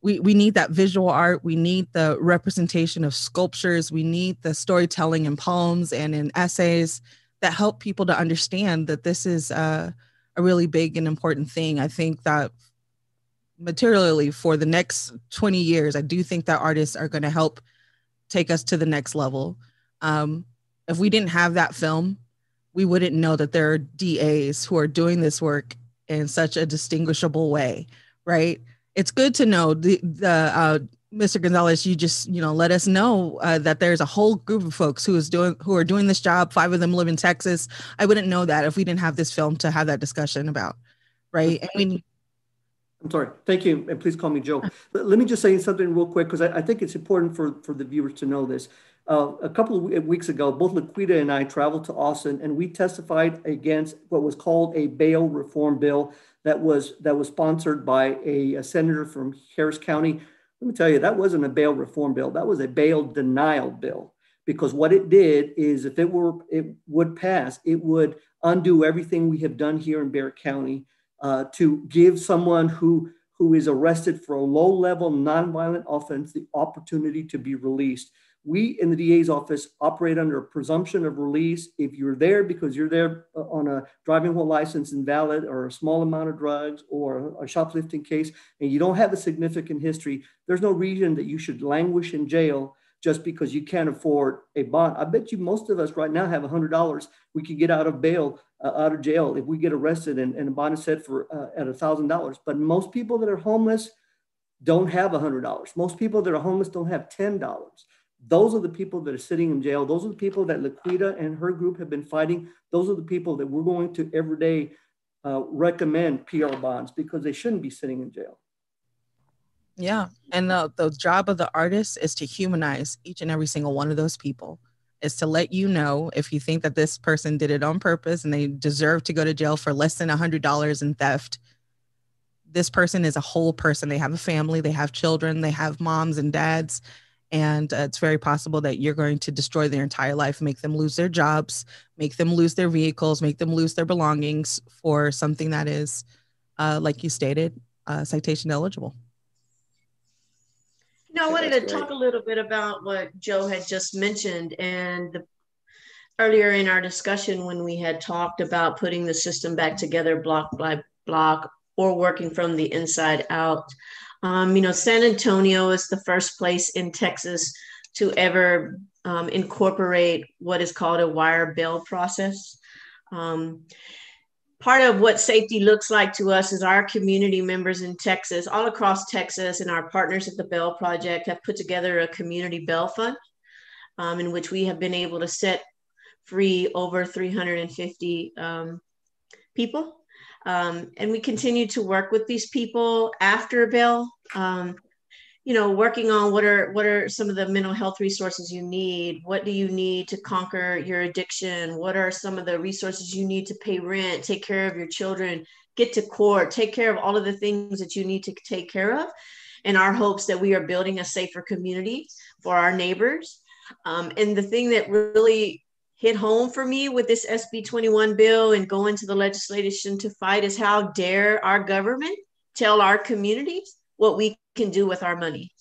B: we need that visual art. We need the representation of sculptures. We need the storytelling in poems and in essays that help people to understand that this is a really big and important thing. I think that materially for the next 20 years, I do think that artists are going to help take us to the next level. If we didn't have that film, we wouldn't know that there are DAs who are doing this work in such a distinguishable way, right? It's good to know Mr. Gonzales, you just, let us know that there's a whole group of folks who are doing this job. 5 of them live in Texas. I wouldn't know that if we didn't have this film to have that discussion about, right?
C: I'm sorry. Thank you. And please call me Joe. Let me just say something real quick, because I think it's important for the viewers to know this. A couple of weeks ago, both Laquita and I traveled to Austin, and we testified against what was called a bail reform bill that was sponsored by a senator from Harris County. Let me tell you, that wasn't a bail reform bill. That was a bail denial bill, because what it did is if it would pass, it would undo everything we have done here in Bexar County to give someone who is arrested for a low-level nonviolent offense the opportunity to be released. We in the DA's office operate under a presumption of release. If you're there because you're there on a driving while license invalid or a small amount of drugs or a shoplifting case, and you don't have a significant history, there's no reason that you should languish in jail just because you can't afford a bond. I bet you most of us right now have $100 we could get out of jail if we get arrested and a bond is set for at $1,000. But most people that are homeless don't have $100. Most people that are homeless don't have $10. Those are the people that are sitting in jail. Those are the people that Laquita and her group have been fighting. Those are the people that we're going to every day recommend PR bonds, because they shouldn't be sitting in jail.
B: Yeah. And the job of the artist is to humanize each and every single one of those people is to let you know if you think that this person did it on purpose and they deserve to go to jail for less than $100 in theft. This person is a whole person. They have a family, they have children, they have moms and dads. And it's very possible that you're going to destroy their entire life, make them lose their jobs, make them lose their vehicles, make them lose their belongings for something that is, like you stated, citation eligible.
D: I wanted to talk a little bit about what Joe had just mentioned. And earlier in our discussion, when we had talked about putting the system back together block by block or working from the inside out. San Antonio is the first place in Texas to ever incorporate what is called a wire bail process. Part of what safety looks like to us is our community members in Texas, all across Texas, and our partners at the Bail Project have put together a community bail fund in which we have been able to set free over 350 people. And we continue to work with these people after bail, working on what are some of the mental health resources you need? What do you need to conquer your addiction? What are some of the resources you need to pay rent, take care of your children, get to court, take care of all of the things that you need to take care of, in our hopes that we are building a safer community for our neighbors. And the thing that really hit home for me with this SB 21 bill and going to the legislation to fight is how dare our government tell our communities what we can do with our money.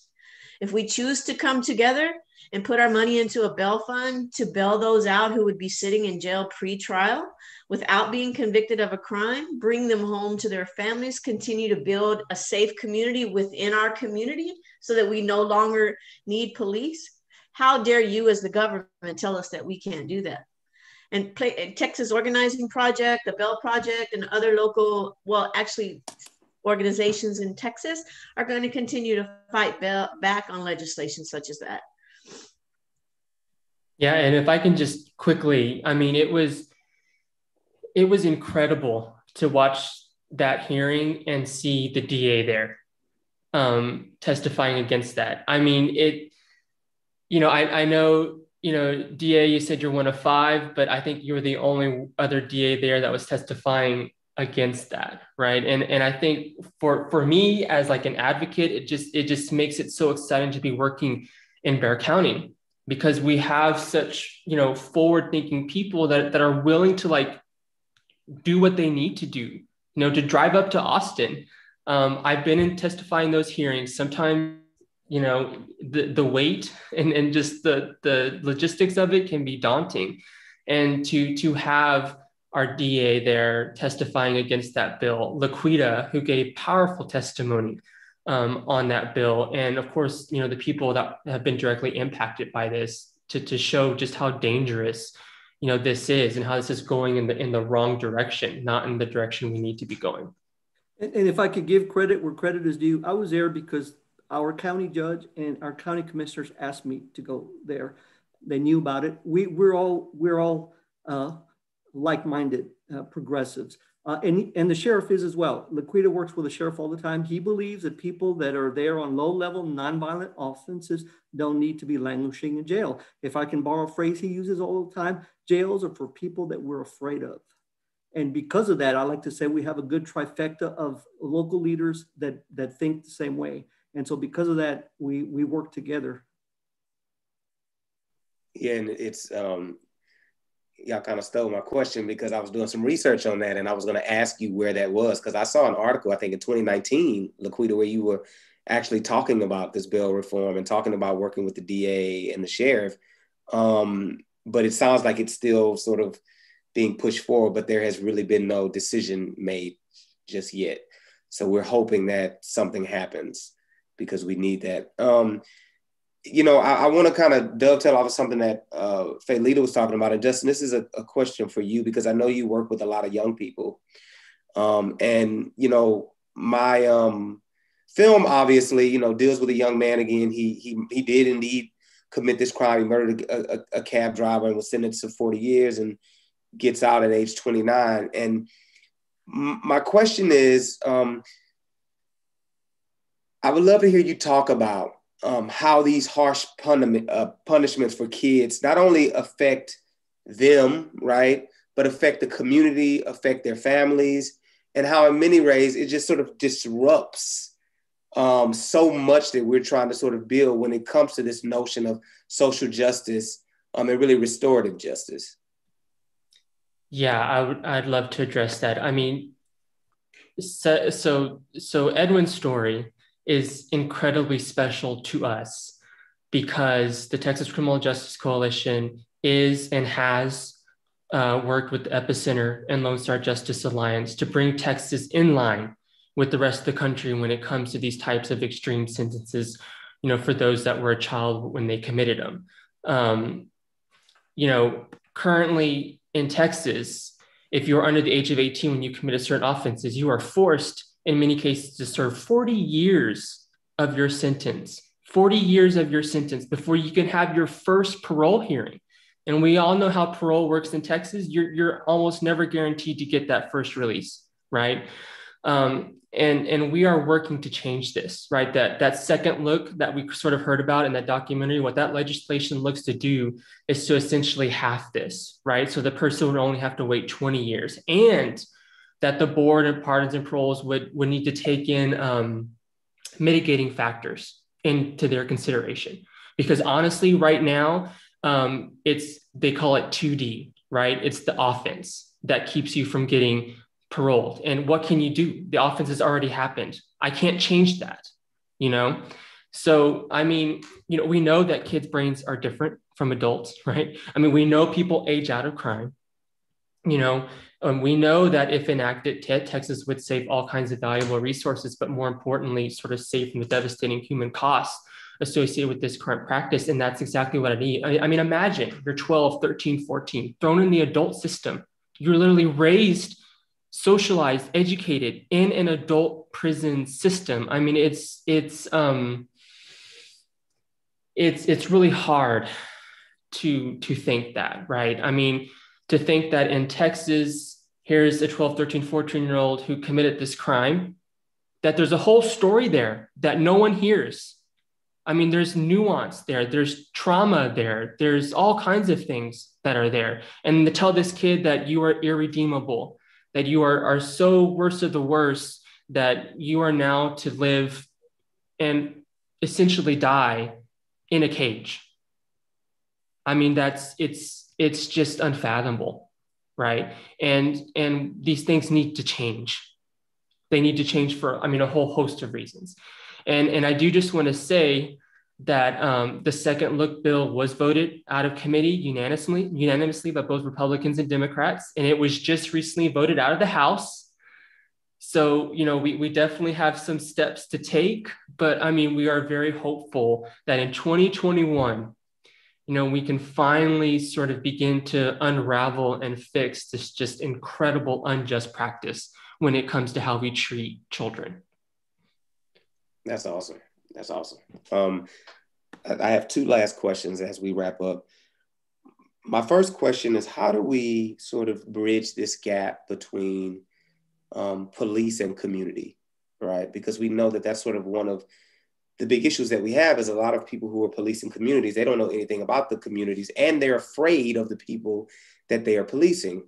D: If we choose to come together and put our money into a bail fund to bail those out who would be sitting in jail pre-trial without being convicted of a crime, bring them home to their families, continue to build a safe community within our community so that we no longer need police, how dare you as the government tell us that we can't do that? And Texas Organizing Project, the Bail Project, and other local, organizations in Texas are going to continue to fight back on legislation such as that.
E: Yeah, and if I can just quickly, it was incredible to watch that hearing and see the DA there testifying against that. I know, DA, you said you're one of 5, but I think you were the only other DA there that was testifying against that, right? And I think for me as like an advocate, it just makes it so exciting to be working in Bexar County, because we have such, forward-thinking people that are willing to like do what they need to do, to drive up to Austin. I've been in testifying those hearings. Sometimes the weight and just the logistics of it can be daunting. And to have our DA there testifying against that bill, Laquita, who gave powerful testimony on that bill. And of course, the people that have been directly impacted by this to show just how dangerous, this is and how this is going in the wrong direction, not in the direction we need to be going.
C: And if I could give credit where credit is due, I was there because our county judge and our county commissioners asked me to go there. They knew about it. We're all like-minded progressives. And the sheriff is as well. Laquita works with the sheriff all the time. He believes that people that are there on low-level nonviolent offenses don't need to be languishing in jail. If I can borrow a phrase he uses all the time, jails are for people that we're afraid of. And because of that, I like to say we have a good trifecta of local leaders that think the same way. And so because of that, we work together.
A: Yeah, and it's, y'all kind of stole my question because I was doing some research on that and I was going to ask you where that was, because I saw an article, I think in 2019, Laquita, where you were actually talking about this bail reform and talking about working with the DA and the sheriff. But it sounds like it's still sort of being pushed forward, but there has really been no decision made just yet. So we're hoping that something happens because we need that. I want to kind of dovetail off of something that Haylita was talking about. And Justin, this is a question for you because I know you work with a lot of young people. My film obviously, deals with a young man again. He did indeed commit this crime. He murdered a cab driver and was sentenced to 40 years and gets out at age 29. And my question is, I would love to hear you talk about how these harsh punishments for kids not only affect them, right, but affect the community, affect their families, and how in many ways it just sort of disrupts so much that we're trying to sort of build when it comes to this notion of social justice and really restorative justice.
E: Yeah, I'd love to address that. I mean, so Edwin's story is incredibly special to us because the Texas Criminal Justice Coalition is and has worked with the Epicenter and Lone Star Justice Alliance to bring Texas in line with the rest of the country when it comes to these types of extreme sentences, you know, for those that were a child when they committed them. You know, currently in Texas, if you're under the age of 18 when you commit certain offenses, you are forced in many cases to serve 40 years of your sentence, 40 years of your sentence before you can have your first parole hearing. And we all know how parole works in Texas. You're almost never guaranteed to get that first release, right? And we are working to change this, right? That second look that we sort of heard about in that documentary, what that legislation looks to do is to essentially half this, right? So the person would only have to wait 20 years, and that the board and pardons and paroles would need to take in mitigating factors into their consideration. Because honestly, right now, they call it 2D, right? It's the offense that keeps you from getting paroled. And what can you do? The offense has already happened. I can't change that, you know? So, I mean, you know, we know that kids' brains are different from adults, right? I mean, we know people age out of crime, you know, and we know that if enacted, Texas would save all kinds of valuable resources, but more importantly, sort of save from the devastating human costs associated with this current practice. And that's exactly what I need. I mean, imagine you're 12, 13, 14, thrown in the adult system. You're literally raised, socialized, educated in an adult prison system. I mean, it's really hard to think that, right? I mean, to think that in Texas, here's a 12, 13, 14-year-old who committed this crime, that there's a whole story there that no one hears. I mean, there's nuance there, there's trauma there, there's all kinds of things that are there. And to tell this kid that you are irredeemable, that you are so worst of the worst, that you are now to live and essentially die in a cage. I mean, it's just unfathomable, right? And these things need to change. They need to change for, I mean, a whole host of reasons. And I do just want to say that the second look bill was voted out of committee unanimously by both Republicans and Democrats, and it was just recently voted out of the House. So, you know, we definitely have some steps to take, but I mean, we are very hopeful that in 2021, you know, we can finally sort of begin to unravel and fix this just incredible unjust practice when it comes to how we treat children.
A: That's awesome. That's awesome. I have two last questions as we wrap up. My first question is, how do we sort of bridge this gap between police and community, right? Because we know that that's sort of one of the big issues that we have is a lot of people who are policing communities, they don't know anything about the communities and they're afraid of the people that they are policing,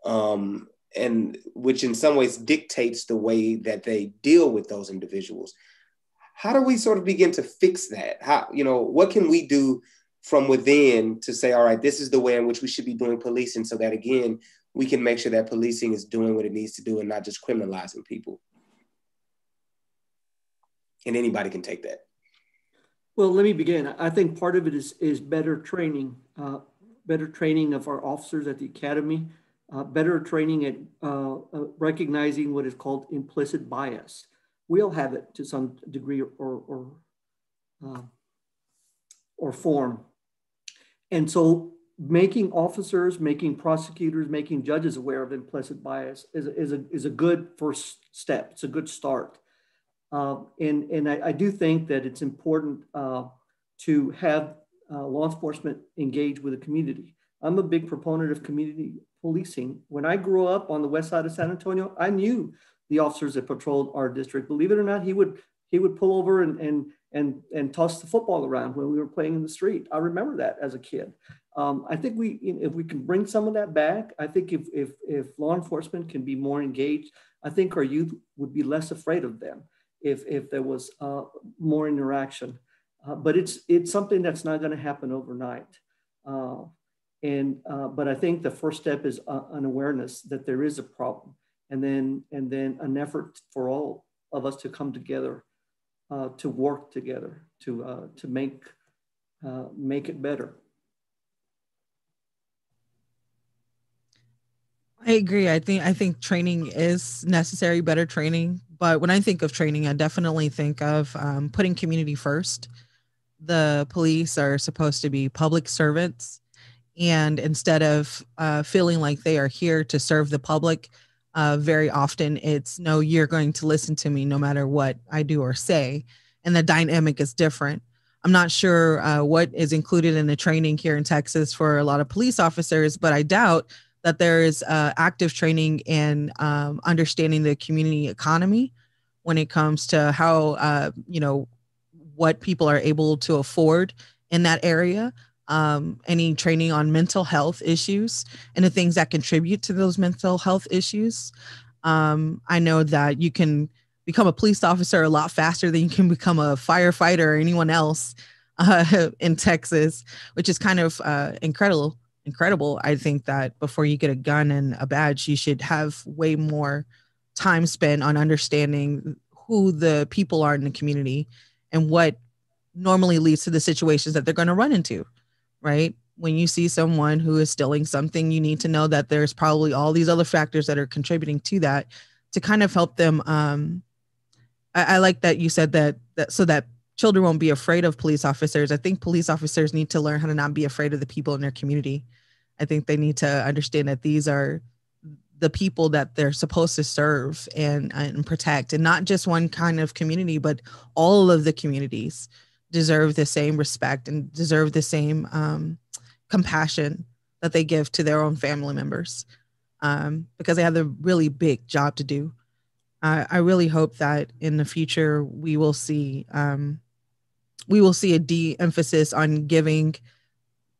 A: and which in some ways dictates the way that they deal with those individuals. How do we sort of begin to fix that? How, you know, what can we do from within to say, all right, this is the way in which we should be doing policing so that, again, we can make sure that policing is doing what it needs to do and not just criminalizing people? And anybody can take that.
C: Well, let me begin. I think part of it is better training of our officers at the academy, better training at recognizing what is called implicit bias. We all have it to some degree or form. And so making officers, making prosecutors, making judges aware of implicit bias is a good first step. It's a good start. And I do think that it's important to have law enforcement engage with the community. I'm a big proponent of community policing. When I grew up on the west side of San Antonio, I knew the officers that patrolled our district. Believe it or not, he would pull over and and toss the football around when we were playing in the street. I remember that as a kid. I think if we can bring some of that back, I think if law enforcement can be more engaged, I think our youth would be less afraid of them if there was more interaction. But it's something that's not going to happen overnight. But I think the first step is an awareness that there is a problem, and then an effort for all of us to come together, to work together, to make it better.
B: I agree. I think training is necessary, better training. But when I think of training, I definitely think of putting community first. The police are supposed to be public servants. And instead of feeling like they are here to serve the public, very often it's, no, you're going to listen to me no matter what I do or say. And the dynamic is different. I'm not sure what is included in the training here in Texas for a lot of police officers, but I doubt that there is active training in understanding the community economy when it comes to how, what people are able to afford in that area. Any training on mental health issues and the things that contribute to those mental health issues. I know that you can become a police officer a lot faster than you can become a firefighter or anyone else in Texas, which is kind of incredible. I think that before you get a gun and a badge, you should have way more time spent on understanding who the people are in the community and what normally leads to the situations that they're going to run into, right? When you see someone who is stealing something, you need to know that there's probably all these other factors that are contributing to that to kind of help them. I like that you said that so that children won't be afraid of police officers. I think police officers need to learn how to not be afraid of the people in their community. I think they need to understand that these are the people that they're supposed to serve and protect, and not just one kind of community, but all of the communities deserve the same respect and deserve the same compassion that they give to their own family members, because they have a really big job to do. I really hope that in the future we will see a de-emphasis on giving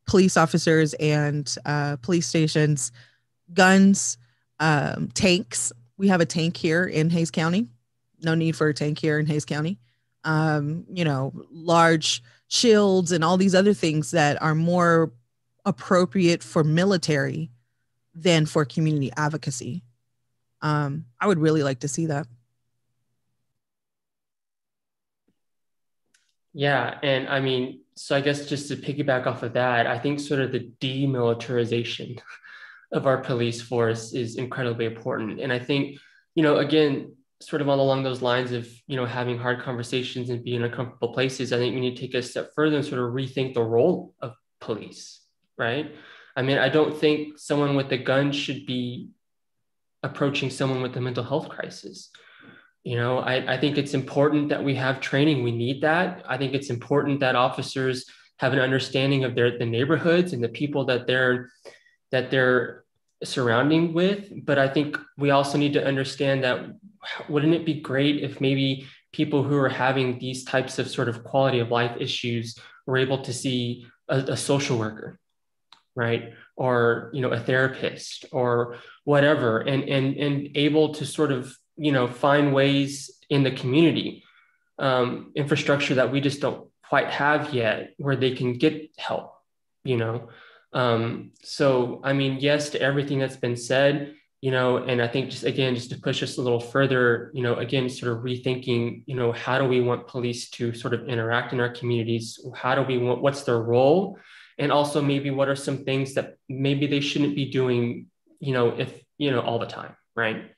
B: police officers and police stations guns, tanks. We have a tank here in Hays County. No need for a tank here in Hays County. Large shields and all these other things that are more appropriate for military than for community advocacy. I would really like to see that.
E: Yeah, and I mean, so I guess just to piggyback off of that, I think sort of the demilitarization of our police force is incredibly important. And I think, again, sort of along those lines of, having hard conversations and being in uncomfortable places, I think we need to take a step further and sort of rethink the role of police, right? I mean, I don't think someone with a gun should be approaching someone with a mental health crisis. I think it's important that we have training. We need that. I think it's important that officers have an understanding of the neighborhoods and the people that they're surrounding with. But I think we also need to understand that wouldn't it be great if maybe people who are having these types of sort of quality of life issues were able to see a social worker, right? Or, a therapist or whatever, and able to sort of, find ways in the community, infrastructure that we just don't quite have yet where they can get help, So, I mean, yes, to everything that's been said, and I think just to push us a little further, again, sort of rethinking, how do we want police to sort of interact in our communities? What's their role? And also maybe what are some things that maybe they shouldn't be doing, all the time, right?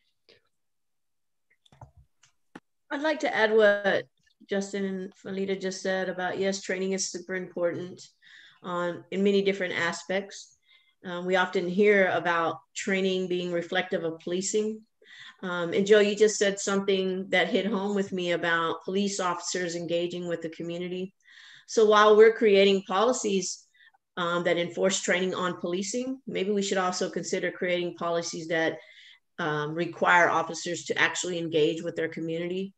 D: I'd like to add what Justin and Haylita just said about, yes, training is super important in many different aspects. We often hear about training being reflective of policing. And Joe, you just said something that hit home with me about police officers engaging with the community. So while we're creating policies that enforce training on policing, maybe we should also consider creating policies that require officers to actually engage with their community.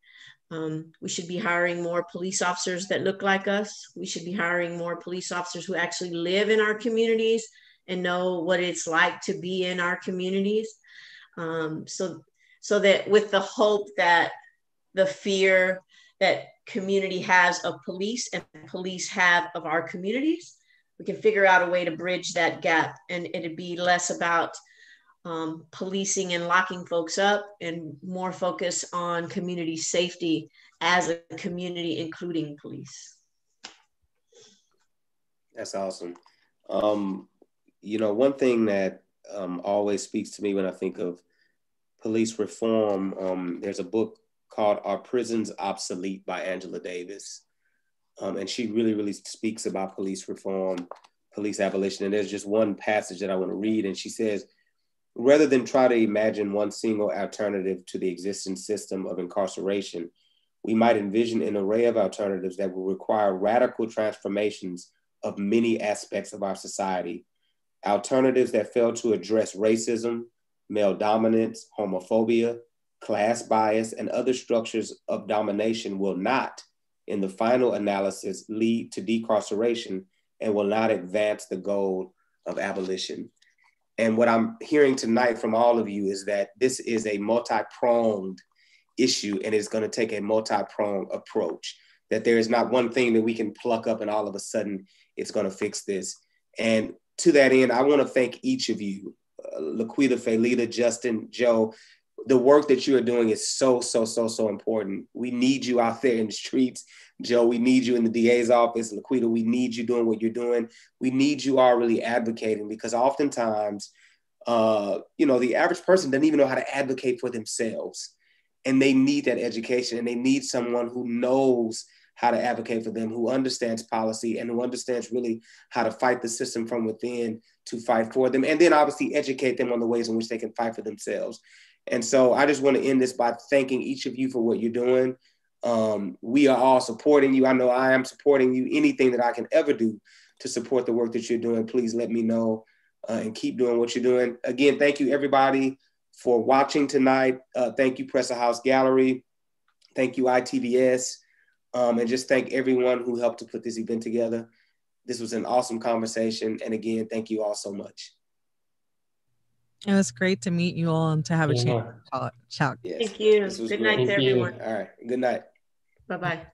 D: We should be hiring more police officers that look like us. We should be hiring more police officers who actually live in our communities and know what it's like to be in our communities. So that with the hope that the fear that community has of police and police have of our communities, we can figure out a way to bridge that gap, and it'd be less about policing and locking folks up and more focus on community safety as a community, including police.
A: That's awesome. One thing that always speaks to me when I think of police reform, there's a book called Are Prisons Obsolete by Angela Davis. And she really, really speaks about police reform, police abolition. And there's just one passage that I want to read. And she says, rather than try to imagine one single alternative to the existing system of incarceration, we might envision an array of alternatives that will require radical transformations of many aspects of our society. Alternatives that fail to address racism, male dominance, homophobia, class bias, and other structures of domination will not, in the final analysis, lead to decarceration and will not advance the goal of abolition. And what I'm hearing tonight from all of you is that this is a multi-pronged issue, and it's going to take a multi-pronged approach, that there is not one thing that we can pluck up and all of a sudden it's going to fix this. And to that end, I want to thank each of you, Laquita, Haylita, Justin, Joe. The work that you are doing is so important. We need you out there in the streets. Joe, we need you in the DA's office. Laquita, we need you doing what you're doing. We need you all really advocating, because oftentimes, the average person doesn't even know how to advocate for themselves. And they need that education, and they need someone who knows how to advocate for them, who understands policy and who understands really how to fight the system from within to fight for them. And then obviously educate them on the ways in which they can fight for themselves. And so I just want to end this by thanking each of you for what you're doing. We are all supporting you. I know I am supporting you. Anything that I can ever do to support the work that you're doing, please let me know, and keep doing what you're doing. Again, thank you everybody for watching tonight. Thank you Pressa House Gallery. Thank you ITVS. And just thank everyone who helped to put this event together. This was an awesome conversation. And again, thank you all so much.
B: It was great to meet you all and to have a chance to chat.
D: Yes. Thank you. Good night to everyone.
A: All right. Good night.
D: Bye-bye.